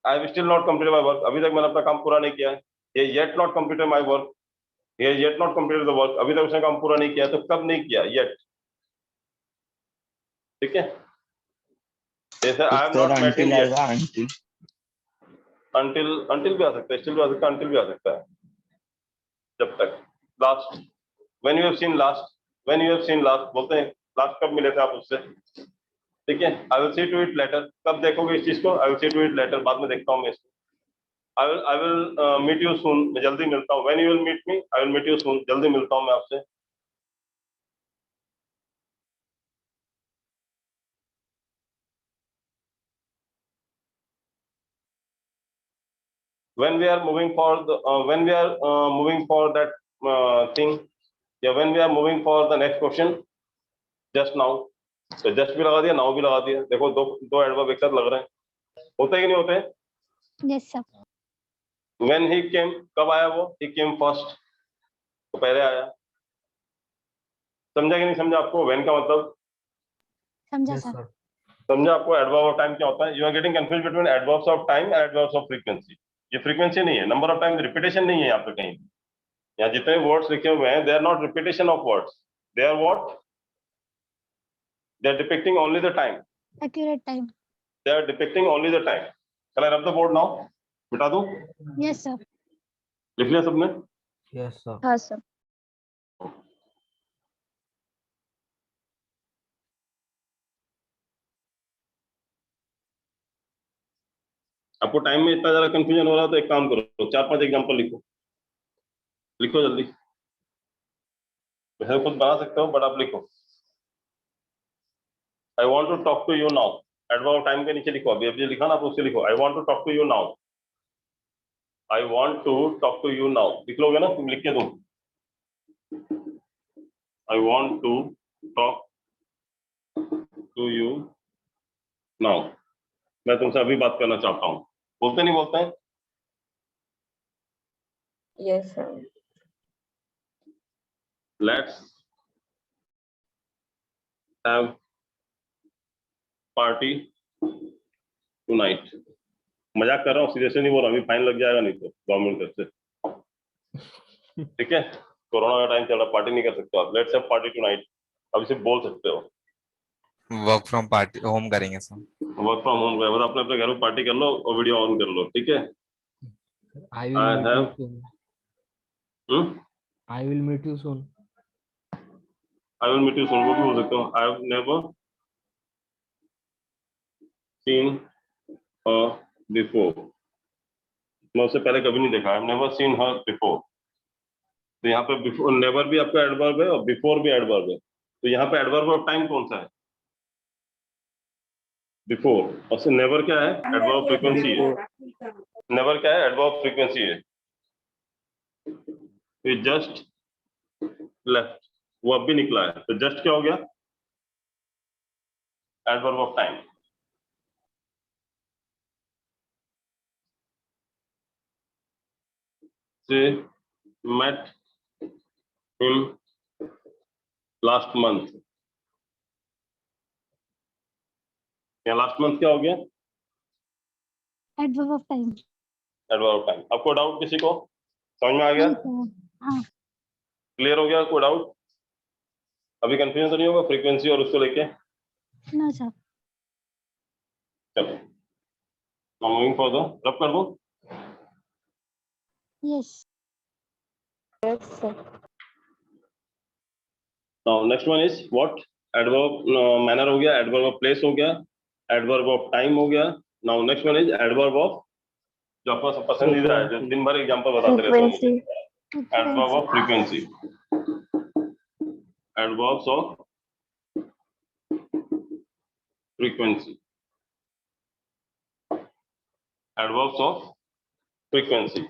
I have still not completed my work, अभी तक मैंने अपना काम पूरा नहीं किया है। ये yet not completed my work, ये yet not completed the work, अभी तक उसने काम पूरा नहीं किया, तो कब नहीं किया, येट, ठीक है। जैसे I have sir not met him until yet, आएगा, until। अंटिल, अंटिल भी आ सकता है, स्टिल भी आ सकता है, अंटिल भी आ सकता है, जब तक। Last, when you have seen last, when you have seen last बोलते हैं, लास्ट कब मिले थे आप उससे, ठीक है। I will see to it later, कब देखोगे इस चीज को, I will see to it later, बाद में देखता हूँ मैं इसको, I will meet you soon. मैं जल्दी मिलता हूँ. When you will meet me? I will meet you soon. जल्दी मिलता हूँ मैं आपसे. When we are moving for the moving for that thing, yeah, when we are moving for the next question, just now, तो just भी लगा दिया, now भी लगा दिया. देखो दो एडवर्ब एक साथ लग रहे हैं. होते कि नहीं होते? Yes sir. When he came, कब आया वो? He came first, तो पहले आया. समझा कि नहीं समझा आपको? When का मतलब समझा Yes, सर। sir. समझा आपको? एडवर्ब ऑफ टाइम क्या होता है? You are getting confuse between adverbs of time and adverbs of frequency. ये फ्रीक्वेंसी नहीं है, नंबर ऑफ टाइम रिपीटेशन नहीं है यहाँ पे कहीं. यहाँ जितने वर्ड्स लिखे हुए हैं, they are not repetition of words. They are what? They are depicting only the time. Accurate time. They are depicting only the time. Can I rub the board now? मिटा दूं? Yes sir. लिख लिया सबने? Yes, sir. हाँ sir. आपको time में इतना ज्यादा कंफ्यूजन हो रहा है तो एक काम करो, 4-5 एग्जांपल लिखो. लिखो जल्दी. वैसे खुद बना सकते हो बट आप लिखो. I want to talk to you now. Adverb of time के नीचे लिखो. अभी अभी लिखा ना, आप उससे लिखो. I want to talk to you now. I want to talk to you now. लिख लोगे ना? तुम लिख के दो. I want to talk to you now. मैं तुमसे अभी बात करना चाहता हूँ. बोलते नहीं बोलते हैं? Yes, sir. Let's have party tonight. मजाक कर रहा हूँ, सीरियसली नहीं बोल रहा. अभी फाइन लग जाएगा नहीं तो गवर्नमेंट तरफ से. ठीक है, कोरोना का टाइम चल रहा, पार्टी नहीं कर सकते आप. Let's have party tonight. अभी सिर्फ बोल सकते हो. वर्क फ्रॉम पार्टी होम करेंगे सर. वर्क फ्रॉम होम का मतलब अपने घर में पार्टी कर लो और वीडियो ऑन कर लो. ठीक है. I will meet you have- soon. I will meet you soon. I will meet you soon. वो भी बोल सकते हो. I have never seen her before. मैं उससे पहले कभी नहीं देखा. I have never seen her before. तो यहाँ पे बिफोर, नेवर भी आपका एडवर्ब है और बिफोर भी एडवर्ब है. तो यहाँ पे एडवर्ब ऑफ टाइम कौन सा है? बिफोर. और नेवर क्या है? एडवर्ब फ्रीक्वेंसी है. नेवर क्या है? एडवर्ब फ्रीक्वेंसी है. जस्ट लेफ्ट, वो अब भी निकला है. तो जस्ट क्या हो गया? Adverb of time. से met him last month. या लास्ट मंथ क्या हो गया? Adverb of time. Adverb of time. आपको डाउट किसी को समझ में आ गया? हाँ क्लियर हो गया? कोई डाउट? अभी कंफ्यूजन तो नहीं होगा फ्रीक्वेंसी और उसको लेके? No sir. चलो मूविंग फॉरदर. रब कर दो. Yes. Yes, sir. Now next one is what? Adverb manner हो गया, एडवर्ब ऑफ प्लेस हो गया, एडवर्ब ऑफ टाइम हो गया. Now next one is adverb of, जो आपका सब पसंदीदा है, जो दिन भर एग्जांपल बताते रहते हो. Frequency. Adverb of frequency. Adverbs of frequency. Adverbs of frequency.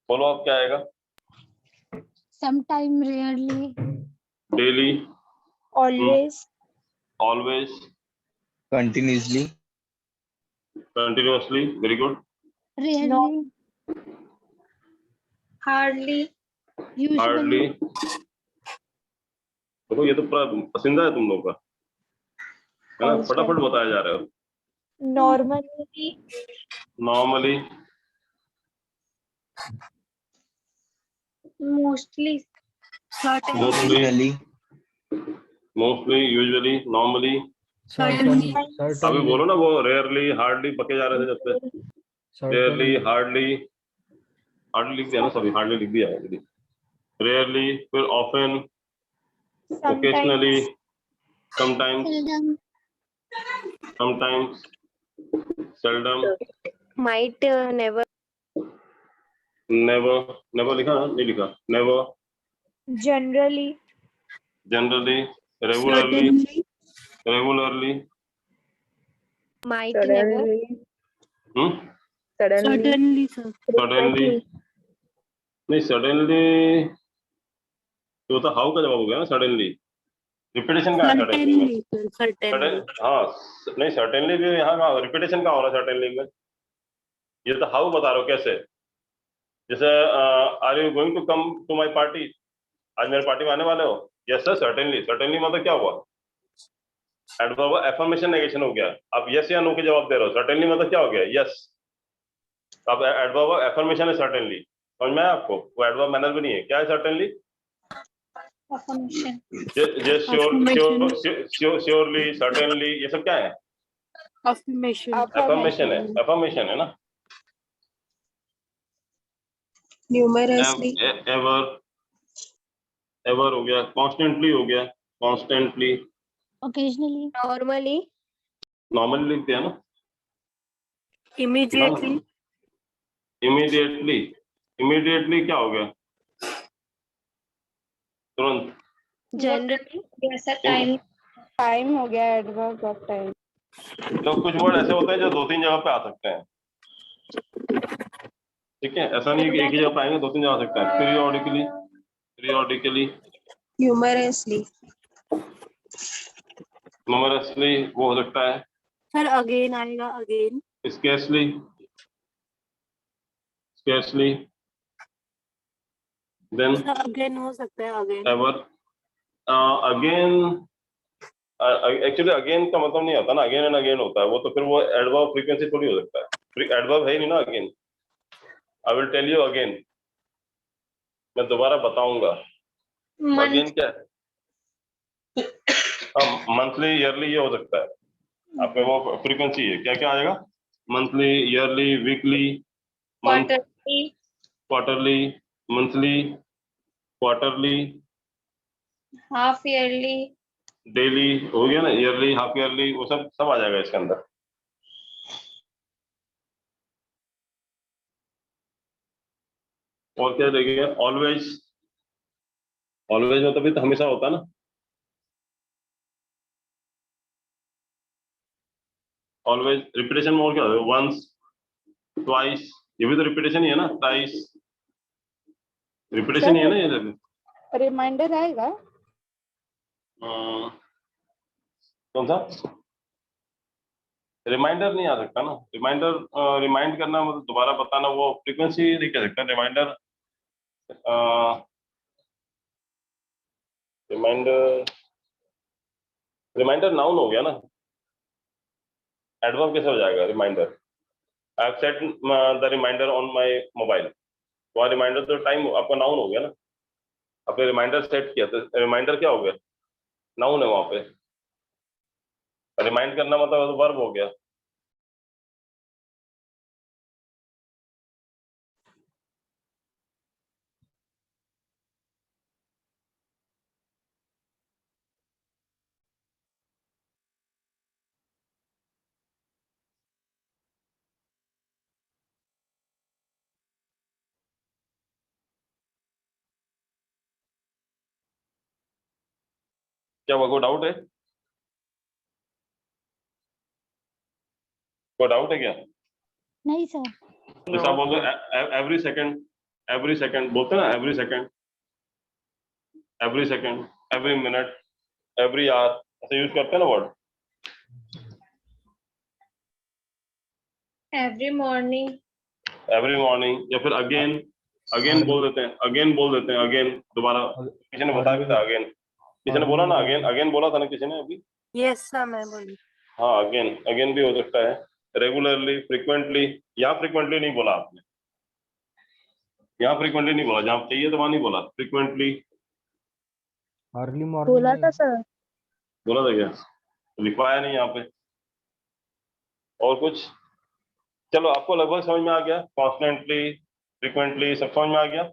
बोलो आप क्या आएगा? Sometime, rarely, daily, Always. Always, continuously, continuously. Very good. Rarely, hardly, hardly. Usually, देखो ये तो पूरा पसंदीदा है तुम लोग का, है ना? फटाफट बताया जा रहा है. Normally. Normally, mostly, certain, usually, mostly, usually, normally. Certainly. अभी Certainly. बोलो ना, वो रेयरली, हार्डली पके जा रहे थे जब से. Rarely, Certainly. हार्डली. हार्डली लिख दिया ना सभी? हार्डली लिख दिया है. रेयरली, फिर often, occasionally, Sometimes. sometimes, seldom, sometimes, seldom, Might, never. never, never लिखा ना, नहीं लिखा, never, Generally. generally, regularly, regularly, Might never. suddenly, sir. suddenly, नहीं suddenly तो हाउ का जवाब हो गया ना, suddenly, रिपीटेशन का है suddenly में, Certainly. हाँ नहीं certainly भी यहाँ का रिपीटेशन का हो रहा है certainly में, ये तो हाउ बता रहे हो कैसे, जैसे are you going to come to my party, आज मेरे पार्टी में आने वाले हो, यस सर सर्टेनली, सर्टेनली मतलब क्या हुआ, एडवर्ब एफर्मेशन नेगेशन हो गया, आप यस या नो के जवाब दे रहे हो, सर्टेनली मतलब क्या हो गया, यस, अब एडवर्ब एफर्मेशन है सर्टेनली, समझ में आया आपको, वो एडवर्ब मैनर भी नहीं है, क्या है सर्टेनली, affirmation, श्योरली, सर्टेनली, ये सब क्या है, एफर्मेशन है, एफर्मेशन है ना, Numerously. एवर, एवर हो गया, कॉन्स्टेंटली हो गया, कॉन्स्टेंटली, Occasionally, Normally. नॉर्मली लिखते हैं ना, Immediately. इमीडिएटली, इमीडिएटली क्या हो गया, तुरंत, Generally. yes sir, time, Time हो गया adverb of time. तो कुछ वर्ड ऐसे होते हैं जो 2-3 जगह पे आ सकते हैं, ठीक है, ऐसा नहीं है कि एक ही जगह पे आएंगे, 2-3 जगह आ सकते हैं, पीरियोडिकली, पीरियोडिकली, Humorously. न्यूमरसली वो हो सकता है, Sir, again आएगा again. Scarcely, scarcely, then Sir, again हो सकता है again. Ever, again, actually again का मतलब नहीं आता ना, अगेन एंड अगेन होता है वो, तो फिर वो एडवर्ब फ्रीक्वेंसी थोड़ी हो सकता है, एडवर्ब है ही नहीं ना again, I will tell you again, मैं दोबारा बताऊंगा, अगेन month, क्या है, मंथली, ईयरली, ये हो सकता है, आपका वो फ्रीक्वेंसी है, क्या क्या आएगा, monthly, yearly, weekly, month, quarterly, quarterly, monthly, quarterly, half yearly, daily हो गया ना, ईयरली, हाफ ईयरली, वो सब सब आ जाएगा इसके अंदर, और क्या देखेंगे, ऑलवेज, ऑलवेज मतलब भी तो हमेशा होता है ना, ऑलवेज रिपीटेशन में और क्या होता है, वंस, ट्वाइस, ये भी तो रिपीटेशन ही है ना, ट्वाइस, रिपीटेशन ही है ना ये सब। Reminder आएगा. कौन सा, रिमाइंडर नहीं आ सकता ना, रिमाइंडर, रिमाइंड करना मतलब दोबारा बताना, वो फ्रीक्वेंसी नहीं कह सकता, रिमाइंडर, रिमाइंडर, रिमाइंडर नाउन हो गया ना, एडवर्ब कैसे हो जाएगा reminder, I have set the reminder on my mobile, वहाँ रिमाइंडर तो टाइम आपका नाउन हो गया ना, आपने रिमाइंडर सेट किया तो रिमाइंडर क्या हो गया, नाउन है वहां पे, रिमाइंड करना मतलब वर्ब हो गया, क्या वो डाउट है, कोई डाउट है क्या, नहीं sir. जैसा आप बोल रहे एवरी सेकंड, एवरी सेकंड बोलते हैं ना, every second, every second, every minute, every hour, ऐसे यूज करते हैं ना word, every morning, every morning, या फिर अगेन, अगेन बोल देते हैं, अगेन बोल देते हैं, अगेन दोबारा, किसी ने बताया भी था अगेन, किसी ने बोला ना अगेन, अगेन बोला था ना किसी ने अभी, Yes sir, मैं बोली. हाँ अगेन, अगेन भी हो सकता है, रेगुलरली, फ्रीक्वेंटली, यहाँ फ्रीक्वेंटली नहीं बोला आपने, यहाँ फ्रीक्वेंटली नहीं बोला, जहाँ चाहिए तो वहां नहीं बोला, फ्रीक्वेंटली अर्ली मॉर्निंग बोला था सर. बोला था क्या, लिखवाया नहीं यहाँ पे, और कुछ, चलो आपको लगभग समझ में आ गया, कॉन्स्टेंटली, फ्रीक्वेंटली सब समझ में आ गया,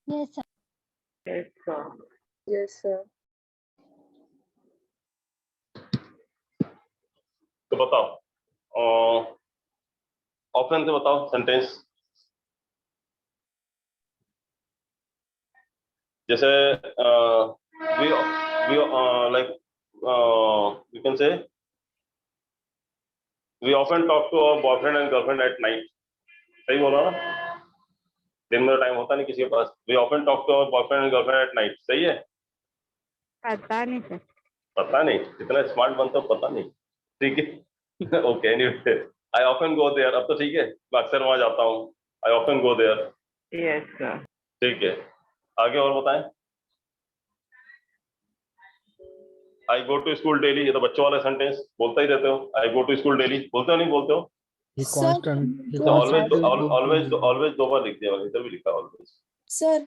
Yes sir. Yes, sir. तो बताओ, ऑप्शन से बताओ सेंटेंस। जैसे we like you can say we often talk to our boyfriend and girlfriend at night. सही बोला ना? दिन में टाइम होता नहीं किसी के पास। We often talk to our boyfriend and girlfriend at night. सही है? पता नहीं सर। पता नहीं, इतना स्मार्ट बनता हो पता नहीं। ठीक है। Okay, anyway, I often go there. अब तो ठीक है, मैं अक्सर वहां जाता हूँ। I often go there. Yes, sir. ठीक है, आगे और बताएं। I go to school daily, ये तो बच्चों वाला सेंटेंस बोलता ही रहते हो। I go to school daily, बोलते हो नहीं बोलते हो? He Sir, constant. He जो तो constantly go to always gym. दो बार लिख दिया, इधर भी लिखा always। सर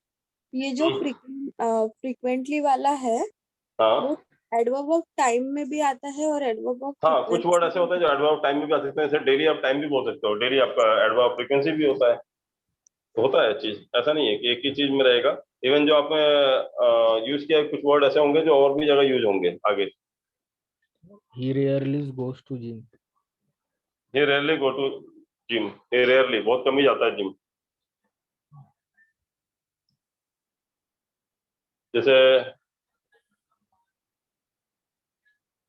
ये जो हम्म। फ्रीक्वेंटली वाला है हाँ वो एडवर्ब ऑफ टाइम में भी आता है और एडवर्ब ऑफ हाँ, कुछ वर्ड ऐसे होते हैं जो एडवर्ब टाइम में भी आ सकते हैं। जैसे डेली आप टाइम भी बोल सकते हो, डेली आपका एडवर्ब फ्रीक्वेंसी भी होता है चीज। ऐसा नहीं है कि एक ही चीज में रहेगा। इवन जो आपने यूज किया है, कुछ वर्ड ऐसे होंगे जो और भी जगह यूज होंगे आगे। He rarely goes to gym. He rarely go to gym. He rarely, बहुत कम ही जाता है जिम। जैसे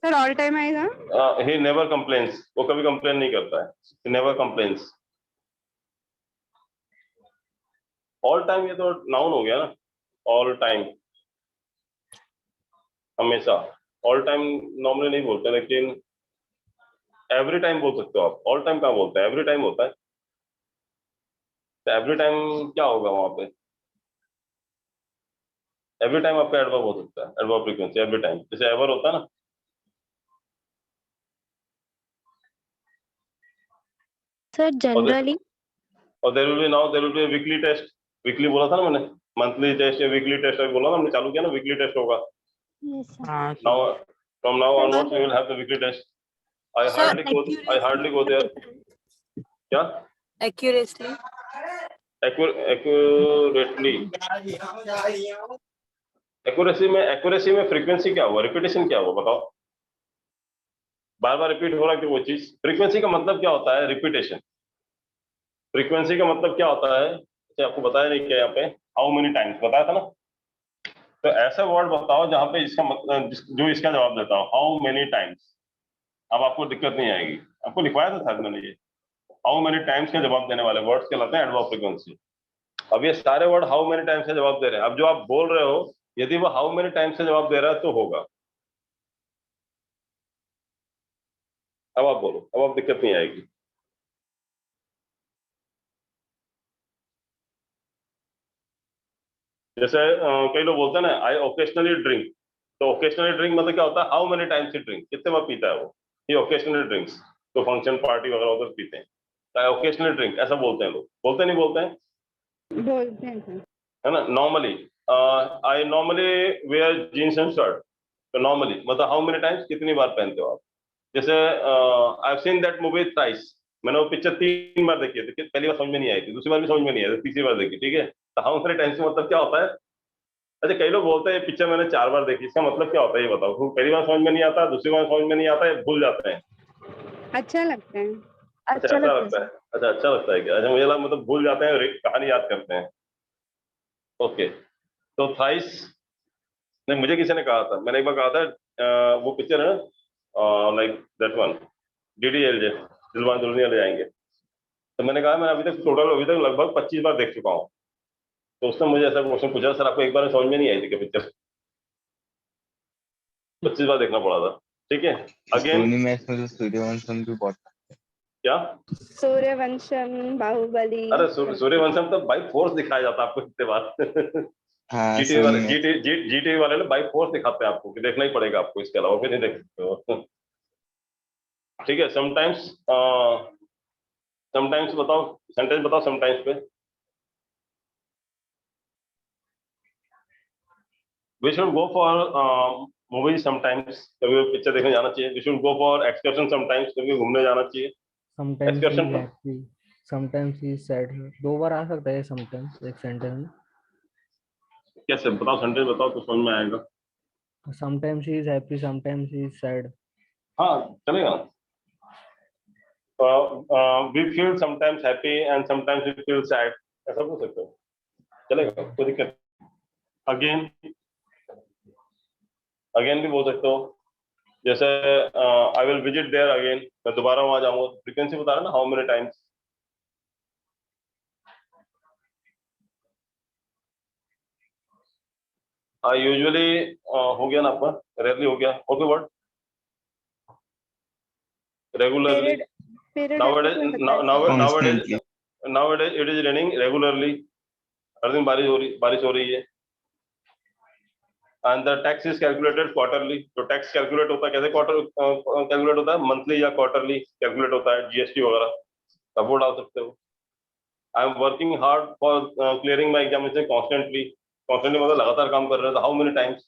सर ऑल टाइम आएगा। he never complains, वो कभी कंप्लेन नहीं करता है। He never complains. All time ये तो नाउन हो गया ना, ऑल टाइम, हमेशा। ऑल टाइम नॉर्मली नहीं बोलते, लेकिन एवरी टाइम बोल सकते हो आप। ऑल टाइम कहाँ बोलते हैं, एवरी टाइम होता है। तो एवरी टाइम क्या होगा वहां पे? एवरी टाइम आपका एडवर्ब हो सकता है, एडवर्ब फ्रीक्वेंसी एवरी टाइम। जैसे एवर होता है ना। Sir generally. और there will be weekly test. Weekly बोला था ना मैंने, मंथली टेस्ट या वीकली टेस्ट बोला ना, हमने चालू किया ना, वीकली टेस्ट होगा। Yes, sir. Now from now onwards we will have the weekly test. I hardly go there. क्या? Accurately. एक्यूरेसी में फ्रीक्वेंसी क्या हुआ, रिपीटेशन क्या हुआ, बताओ। बार बार रिपीट हो रहा है कि वो चीज। फ्रीक्वेंसी का मतलब क्या होता है? रिपीटेशन। फ्रीक्वेंसी का मतलब क्या होता है, जैसे आपको बताया नहीं क्या यहाँ पे, हाउ मेनी टाइम्स बताया था ना। तो ऐसा वर्ड बताओ जहां पे इसका मतलब, जो इसका जवाब देता हो, हाउ मेनी टाइम्स। अब आपको दिक्कत नहीं आएगी। आपको लिखवाया था शायद मैंने ये। हाउ मेनी टाइम्स का जवाब देने वाले वर्ड्स कहलाते हैं एडवर्ब फ्रीक्वेंसी। अब ये सारे वर्ड हाउ मेनी टाइम्स का जवाब दे रहे हैं। अब जो आप बोल रहे हो, यदि वो हाउ मेनी टाइम्स का जवाब दे रहा है तो होगा। अब आप बोलो, अब आप दिक्कत नहीं आएगी। जैसे कई लोग बोलते हैं ना, आई ओकेशनली ड्रिंक। तो ओकेशनली ड्रिंक मतलब क्या होता है? How many times he drink, कितने बार पीता है वो। ये ओकेशनली ड्रिंक्स, तो फंक्शन पार्टी वगैरह उधर पीते हैं। तो ओकेशनली ड्रिंक ऐसा बोलते हैं लोग, बोलते नहीं बोलते हैं, बोलते हैं सर। है ना। Normally I normally wear jeans and shirt. तो नॉर्मली मतलब हाउ मेनी टाइम्स, कितनी बार पहनते हो आप। जैसे I have seen that movie thrice. मैंने वो पिक्चर 3 बार देखी है। तो पहली बार समझ में नहीं आई थी, दूसरी बार भी समझ में नहीं आई, तीसरी बार देखी। ठीक है, तो हाउ मेनी टाइम्स मतलब क्या होता है? अच्छा, कई लोग बोलते हैं ये पिक्चर मैंने 4 बार देखी, इसका मतलब क्या होता है ये बताओ। तो पहली बार समझ में नहीं आता, दूसरी बार समझ में नहीं आता, ये भूल जाते हैं। अच्छा लगता है। अच्छा, ऐसा लगता है। अच्छा, अच्छा लगता है क्या? अच्छा, मुझे लगा मतलब भूल जाते हैं, कहानी याद करते हैं। ओके, तो थ्राइस नहीं, मुझे किसी ने कहा था, मैंने एक बार कहा था, वो पिक्चर है like that one, DDLJ, Dilwale Dulhania ले जाएंगे। तो मैंने कहा मैं अभी तक लगभग 25 बार देख चुका हूँ। तो उसने मुझे ऐसा क्वेश्चन पूछा, सर आपको एक बार में समझ में नहीं आई थी क्या पिक्चर? 25 बार देखना पड़ा था। ठीक है, अगेन सोनी मैच में तो सूर्यवंशम भी बहुत क्या? सूर्यवंशम, बाहुबली। अरे सूर्यवंशम तो बाई फोर्स दिखाया जाता है आपको कितने बार। हाँ जीटीवी वाले ना बाई फोर्स दिखाते हैं आपको कि देखना ही पड़ेगा आपको, इसके अलावा फिर नहीं देख सकते हो। ठीक है, समटाइम्स बताओ, सेंटेंस बताओ समटाइम्स पे। We should go for movie sometimes, कभी पिक्चर देखने जाना चाहिए। We should go for excursion sometimes, कभी घूमने जाना चाहिए। Sometimes he is excursion happy. Sometimes he is sad. 2 बार आ सकता है sometimes एक सेंटेंस में। कैसे बताओ, सेंटेंस बताओ तो समझ में आएगा। Sometimes he is happy, sometimes he is sad. हाँ चलेगा। We feel sometimes happy and sometimes we feel sad, ऐसा बोल सकते हो, चलेगा, कोई दिक्कत। अगेन अगेन भी बोल सकते हो, जैसे I will visit there again, मैं दोबारा वहां जाऊंगा। फ्रीक्वेंसी बता रहा ना, हाउ मेनी टाइम्स। यूजुअली हो गया ना आपका, रेयरली हो गया, okay word regularly. Constantly. Nowadays it is raining regularly, हर दिन बारिश हो रही है। And the tax is calculated quarterly, तो टैक्स कैलकुलेट होता है कैसे, क्वार्टर कैलकुलेट होता है, मंथली या क्वार्टरली कैलकुलेट होता है, जीएसटी वगैरह सब वो डाल सकते हो। I am working hard for clearing my examination constantly, constantly मतलब लगातार काम कर रहे हो, हाउ मेनी टाइम्स।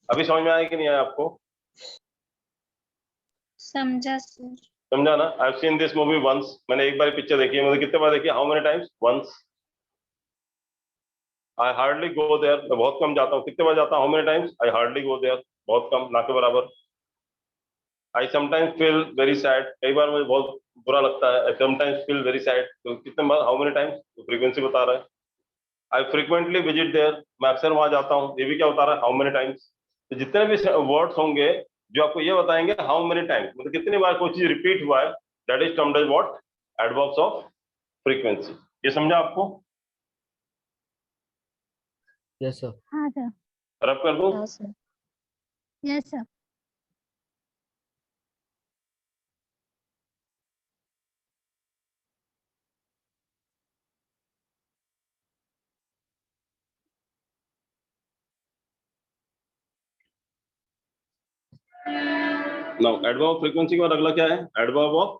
अभी समझ में आया कि नहीं आया आपको? समझा सर। समझा ना। I have seen this movie once, मैंने एक बार पिक्चर देखी है, मतलब कितने बार देखी है, how many times, once. I hardly go there, मैं बहुत कम जाता हूँ, कितने बार जाता हूँ, how many times, I hardly go there, बहुत कम, ना के बराबर। I sometimes feel very sad, कई बार मुझे बहुत बुरा लगता है, I sometimes feel very sad, तो कितने बार, हाउ मेनी टाइम्स, तो फ्रीक्वेंसी बता रहा है। आई फ्रीक्वेंटली विजिट देयर, मैं अक्सर वहां जाता हूँ, ये भी क्या बता रहा है, हाउ मेनी टाइम्स। तो जितने भी वर्ड्स होंगे जो आपको ये बताएंगे हाउ मेनी टाइम्स, मतलब कितनी बार कोई चीज रिपीट हुआ है, that is termed as what, adverbs of frequency. ये समझा आपको? Yes, sir. हाँ सर। रब कर दूं? हाँ sir. Yes sir. Now adverb of frequency के बाद अगला क्या है, adverb of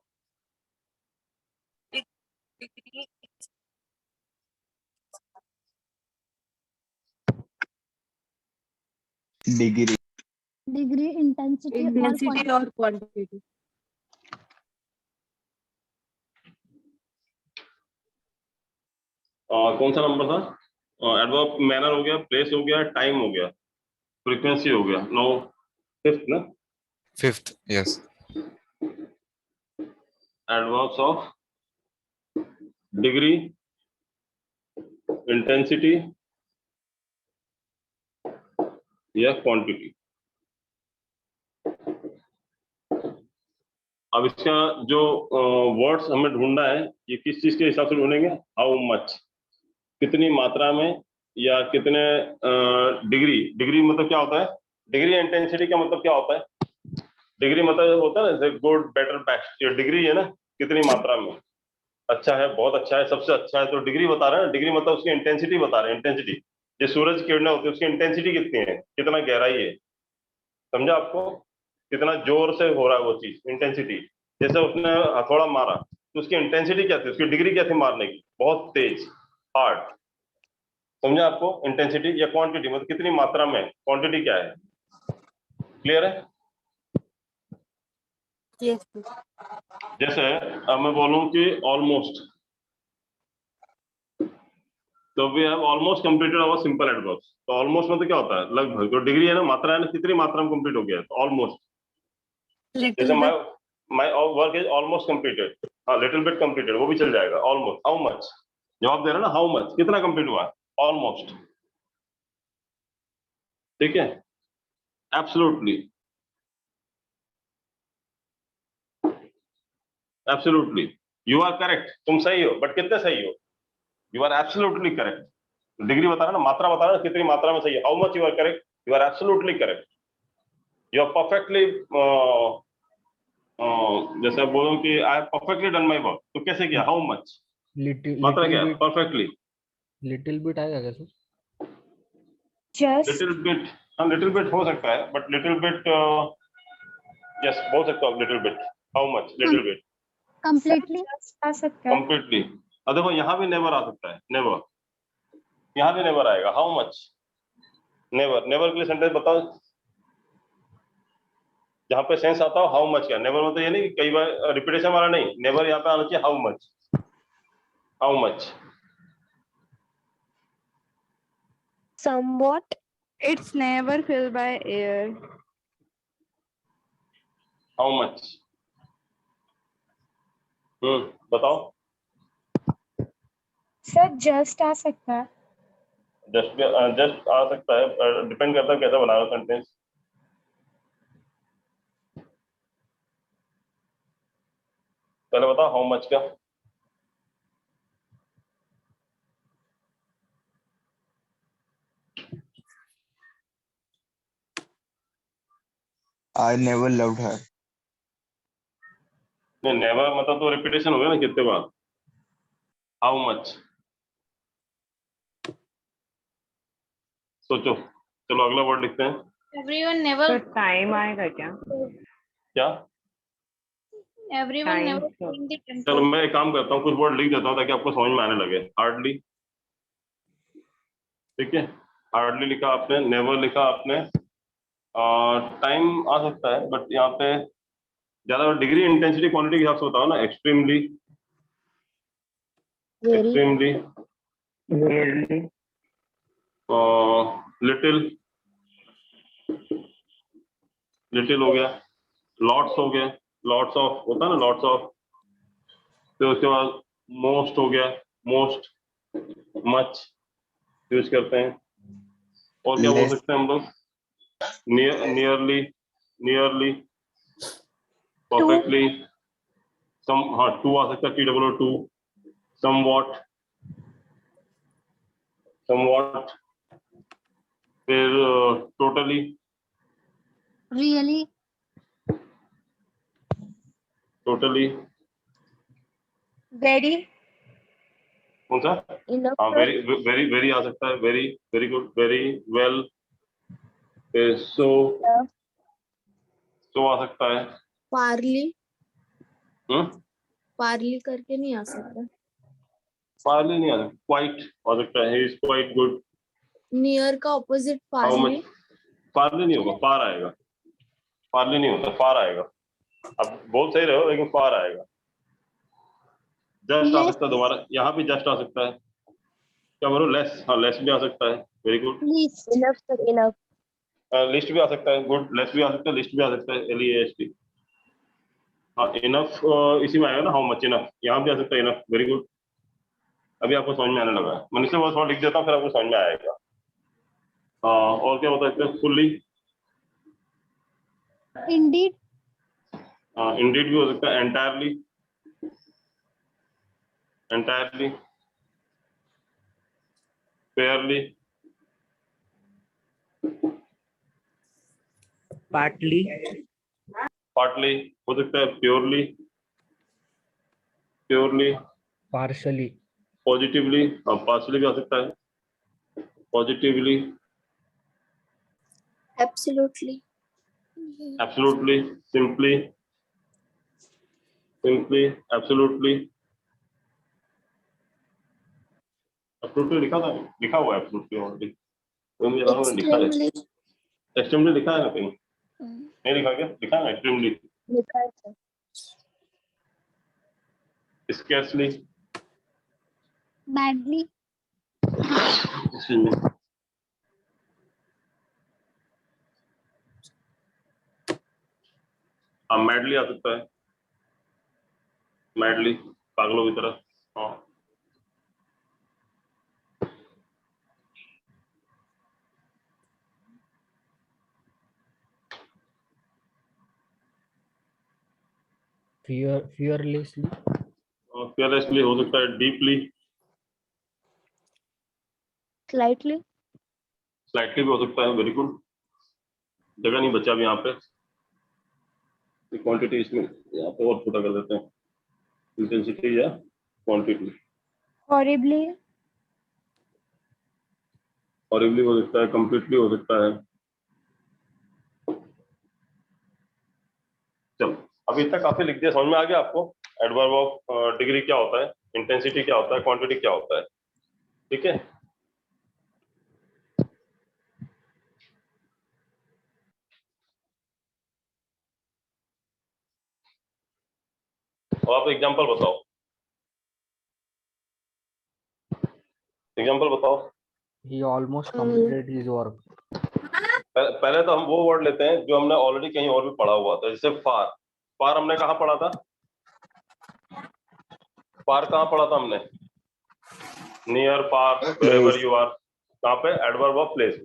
Degree, Degree. Degree, intensity और intensity और quantity। कौन सा नंबर था? एडवर्ब मैनर हो गया, प्लेस हो गया, टाइम हो गया, फ्रीक्वेंसी हो गया, नो फिफ्थ ना, Fifth, yes. Adverbs of degree, intensity या क्वांटिटी। अब इसका जो वर्ड्स हमें ढूंढना है, ये किस चीज के हिसाब से ढूंढेंगे, हाउ मच, कितनी मात्रा में या कितने डिग्री। डिग्री मतलब क्या होता है, डिग्री इंटेंसिटी का मतलब क्या होता है, डिग्री मतलब होता है ना जैसे गुड बेटर बेस्ट, ये डिग्री है ना, कितनी मात्रा में, अच्छा है, बहुत अच्छा है, सबसे अच्छा है, तो डिग्री बता रहे हैं। डिग्री मतलब उसकी इंटेंसिटी बता रहे हैं, इंटेंसिटी, ये सूरज की किरणें होती है उसकी इंटेंसिटी कितनी है, कितना गहराई है, समझा आपको, कितना जोर से हो रहा है वो चीज, इंटेंसिटी। जैसे उसने हथौड़ा मारा तो उसकी इंटेंसिटी क्या थी, उसकी डिग्री क्या थी मारने की, बहुत तेज, हार्ड, समझा आपको, इंटेंसिटी। या क्वांटिटी मतलब कितनी मात्रा में, क्वांटिटी क्या है, क्लियर है? Yes, जैसे अब मैं बोलूं कि ऑलमोस्ट, तो we have almost completed our simple adverbs. तो ऑलमोस्ट मतलब क्या होता है, लगभग, तो डिग्री है ना, मात्रा है ना, कितनी मात्रा में कंप्लीट हो गया, तो ऑलमोस्ट। जैसे little bit, my work is almost completed, हाँ लिटिल बिट कंप्लीटेड वो भी चल जाएगा। ऑलमोस्ट, हाउ मच, जवाब दे रहा ना, हाउ मच, कितना कंप्लीट हुआ है, ऑलमोस्ट, ठीक है। Absolutely, absolutely, you are correct, तुम सही हो, बट कितने सही हो, you are absolutely correct. Degree बता रहा ना, मात्रा बता रहा ना, कितनी मात्रा में सही है, how much you are correct, you are absolutely correct, you are perfectly, जैसे बोलो कि I have perfectly done my work, तो कैसे किया, हाउ मच, मात्रा क्या है, परफेक्टली, लिटिल बिट आएगा क्या सर? जस्ट लिटिल बिट, हाँ लिटिल बिट हो सकता है, बट लिटिल बिट, यस बोल सकता हूँ, little bit, how much, little bit, completely आ सकता है। कंप्लीटली। अब देखो यहाँ भी नेवर आ सकता है, नेवर, यहाँ भी नेवर आएगा, हाउ मच, नेवर, नेवर के लिए सेंटेंस बताओ जहाँ पे सेंस आता हो, हाउ मच क्या, नेवर मतलब ये नहीं कि कई बार रिपीटेशन वाला नहीं, नेवर यहाँ पे आना चाहिए, how much, how much, somewhat, It's never filled by air. How much? बताओ। सर जस्ट आ सकता है। जस्ट आ सकता है, डिपेंड करता है कैसा बनाया सेंटेंस। पहले बताओ हाउ मच का। I never loved her. नहीं, नेवर मतलब तो रिपीटेशन हो गया ना कितने बार। हाउ मच, सोचो। चलो अगला वर्ड लिखते हैं। Everyone never. टाइम आएगा क्या? क्या? Everyone Time never to- seen the चलो temple. मैं एक काम करता हूँ, कुछ वर्ड लिख देता हूँ ताकि आपको समझ में आने लगे। हार्डली, ठीक है, हार्डली लिखा आपने, नेवर लिखा आपने, टाइम आ सकता है बट यहाँ पे ज्यादा डिग्री, इंटेंसिटी, क्वांटिटी के हिसाब से बताओ ना। एक्सट्रीमली, एक्सट्रीमली, लिटिल, लिटिल हो गया, लॉट्स हो गया, लॉट्स ऑफ होता है ना, लॉट्स ऑफ। फिर उसके बाद मोस्ट हो गया, मोस्ट, मच यूज करते हैं। और क्या बोल Less. सकते हैं हम लोग? नियर, नियरली, नियरली, परफेक्टली, सम, हाँ टू आ सकता है, TOO2, समवॉट, समवॉट, फिर टोटली, Really? टोटली, very कौन सा? enough, हाँ, वेरी, वेरी, वेरी आ सकता है, very, very good, very well, फिर सो, सो आ सकता है। पार्ली, हम्म, पार्ली करके नहीं आ सकता। पार्ली नहीं आ सकता, क्वाइट आ सकता है, he is quite good. Near का opposite how partly. Much? Partly नहीं होगा, फार आएगा। पार्ली नहीं होता, फार आएगा। अब बोल सही रहे हो लेकिन फार आएगा। जस्ट आ सकता है, दोबारा यहाँ भी जस्ट आ सकता है। क्या बोलो? लेस, हाँ लेस भी आ सकता है, very good. least enough, sir, enough, list भी आ सकता है, गुड। लेस भी आ सकता है, लिस्ट भी आ सकता है, LEAST। हाँ, इनफ इसी में आएगा ना, हाउ मच इनफ, यहाँ भी आ सकता है इनफ, वेरी गुड। अभी आपको समझ में आने लगा है। मैं इसलिए थोड़ा लिख देता हूँ, फिर आपको समझ में आएगा। हाँ, और क्या बता सकते हैं? Fully, Indeed. इंडीड भी हो सकता है, entirely, entirely, Fairlie, partly, partly हो सकता है, purely, purely, partially, positively, partially भी आ सकता है, positively, absolutely, absolutely, simply, simply, absolutely. Absolutely लिखा था, लिखा हुआ है एब्सोल्युटली ऑलरेडी, तो मुझे लगा मैंने लिखा है। एक्सट्रीमली, एक्सट्रीमली लिखा है ना कहीं? नहीं लिखा क्या? लिखा है ना एक्सट्रीमली। लिखा है sir. Scarcely, Badly. हाँ, मैडली आ सकता है, मैडली, पागलों की तरह। हाँ, fearlessly, fearlessly हो सकता है, डीपली, slightly, स्लाइटली भी हो सकता है, वेरी गुड। जगह नहीं बचा अब यहाँ पे, क्वांटिटी इसमें यहाँ पे और छोटा कर देते हैं, इंटेंसिटी या क्वांटिटी। horribly, हॉरिबली हो सकता है, कंप्लीटली हो सकता है। चलो, अभी तक काफी लिख दिया, समझ में आ गया आपको? एडवर्ब ऑफ डिग्री क्या होता है, इंटेंसिटी क्या होता है, क्वांटिटी क्या होता है, ठीक है? और आप एग्जांपल बताओ, एग्जांपल बताओ। He almost completed his work. पहले तो हम वो वर्ड लेते हैं जो हमने ऑलरेडी कहीं और भी पढ़ा हुआ था, जैसे फार। फार हमने कहाँ पढ़ा था? फार कहाँ पढ़ा था हमने? Near, far, wherever you are. कहाँ पे? Adverb of place.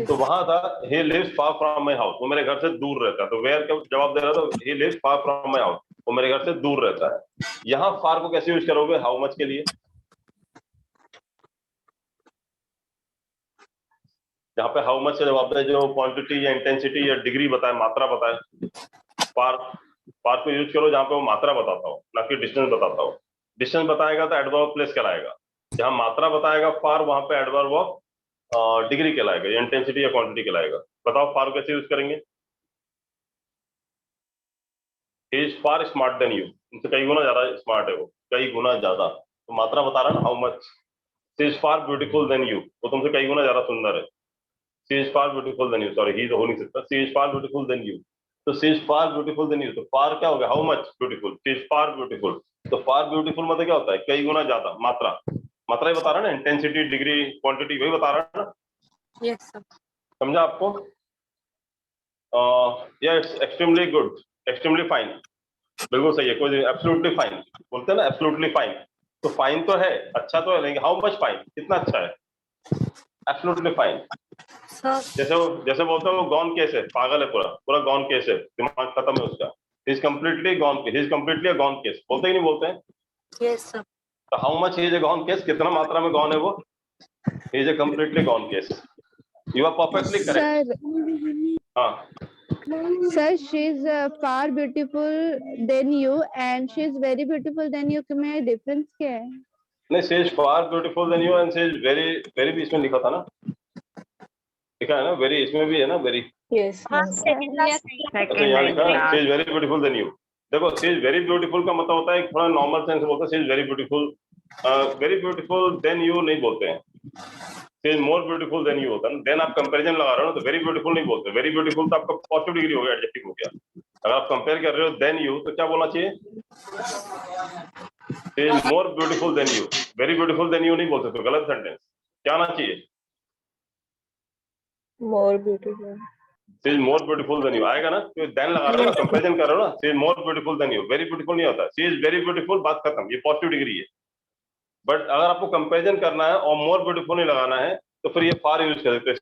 तो वहां था he lives far from my house, वो मेरे घर से दूर रहता है। तो वेयर का जवाब दे रहा था, he lives far from my house, वो मेरे घर से दूर रहता है। यहाँ फार को कैसे यूज करोगे? हाउ मच के लिए। यहाँ पे हाउ मच का जवाब है जो क्वांटिटी या इंटेंसिटी या डिग्री बताए, मात्रा बताए। फार को यूज करो जहाँ पे वो मात्रा बताता हो, ना कि डिस्टेंस बताता हो। डिस्टेंस बताएगा तो एडवर्ब ऑफ प्लेस कहलाएगा। जहाँ मात्रा बताएगा फार, वहां पे एडवर्ब ऑफ डिग्री कहलाएगा, या इंटेंसिटी या क्वांटिटी कहलाएगा। बताओ फार कैसे यूज करेंगे? He is far smart than you, उनसे कई गुना ज्यादा स्मार्ट है वो, कई गुना ज्यादा। तो मात्रा बता रहा है ना, how much. She is far beautiful than you, वो तुमसे कई गुना ज्यादा सुंदर है। She is far beautiful than you, sorry he हो नहीं सकता। She is far beautiful than you, तो she is far beautiful than you, तो far क्या हो गया? How much beautiful? She is far beautiful, तो far beautiful मतलब क्या होता है? कई गुना ज्यादा। मात्रा ही बता रहा है ना, इंटेंसिटी, डिग्री, क्वांटिटी वही बता रहा है ना। Yes, sir. समझा आपको? या it's extremely good, extremely fine, बिल्कुल सही है। कोई एब्सोल्युटली फाइन बोलते हैं ना, एब्सोल्युटली फाइन। तो फाइन तो है, अच्छा तो है, लेकिन हाउ मच फाइन, कितना अच्छा है? Absolutely fine. Sir, जैसे बोलते हैं वो गॉन केस है, पागल है, पूरा गॉन केस है, दिमाग खत्म है उसका। He is completely gone case, he is completely a gone case, बोलते ही नहीं बोलते हैं। yes, sir. तो how much he is a gone case, कितना मात्रा में गॉन है वो? He is a completely gone case. You are perfectly correct. हाँ, Sir, she's far beautiful than you and she's very beautiful than you. में difference क्या है? नहीं, she is far beautiful than you and she is very very भी इसमें लिखा था ना, लिखा है ना वेरी, इसमें भी है ना वेरी। Yes. हाँ, second last अच्छा यहाँ लिखा है she is very beautiful than you। देखो she is very beautiful का मतलब होता है थोड़ा नॉर्मल सेंस में बोलते हैं she is very beautiful, very beautiful than you नहीं बोलते हैं, she is more beautiful than you होता है ना। देन आप कंपैरिजन लगा रहे हो ना, तो वेरी ब्यूटीफुल नहीं बोलते। वेरी ब्यूटीफुल तो आपका पॉजिटिव डिग्री हो गया, एडजेक्टिव हो गया। अगर आप कंपेयर कर रहे हो देन यू, तो क्या बोलना चाहिए? she is more beautiful than you, very beautiful than you नहीं बोल सकते, गलत सेंटेंस। क्या आना चाहिए? More beautiful. she is more beautiful than you आएगा ना, तो देन लगा रहे हो ना, कंपैरिजन कर रहे हो ना। she is more beautiful than you, very beautiful नहीं होता, she is very beautiful, बात खत्म, ये पॉजिटिव डिग्री है। बट अगर आपको कंपैरिजन करना है और मोर ब्यूटीफुल नहीं लगाना है, तो फिर ये फार यूज कर सकते हैं।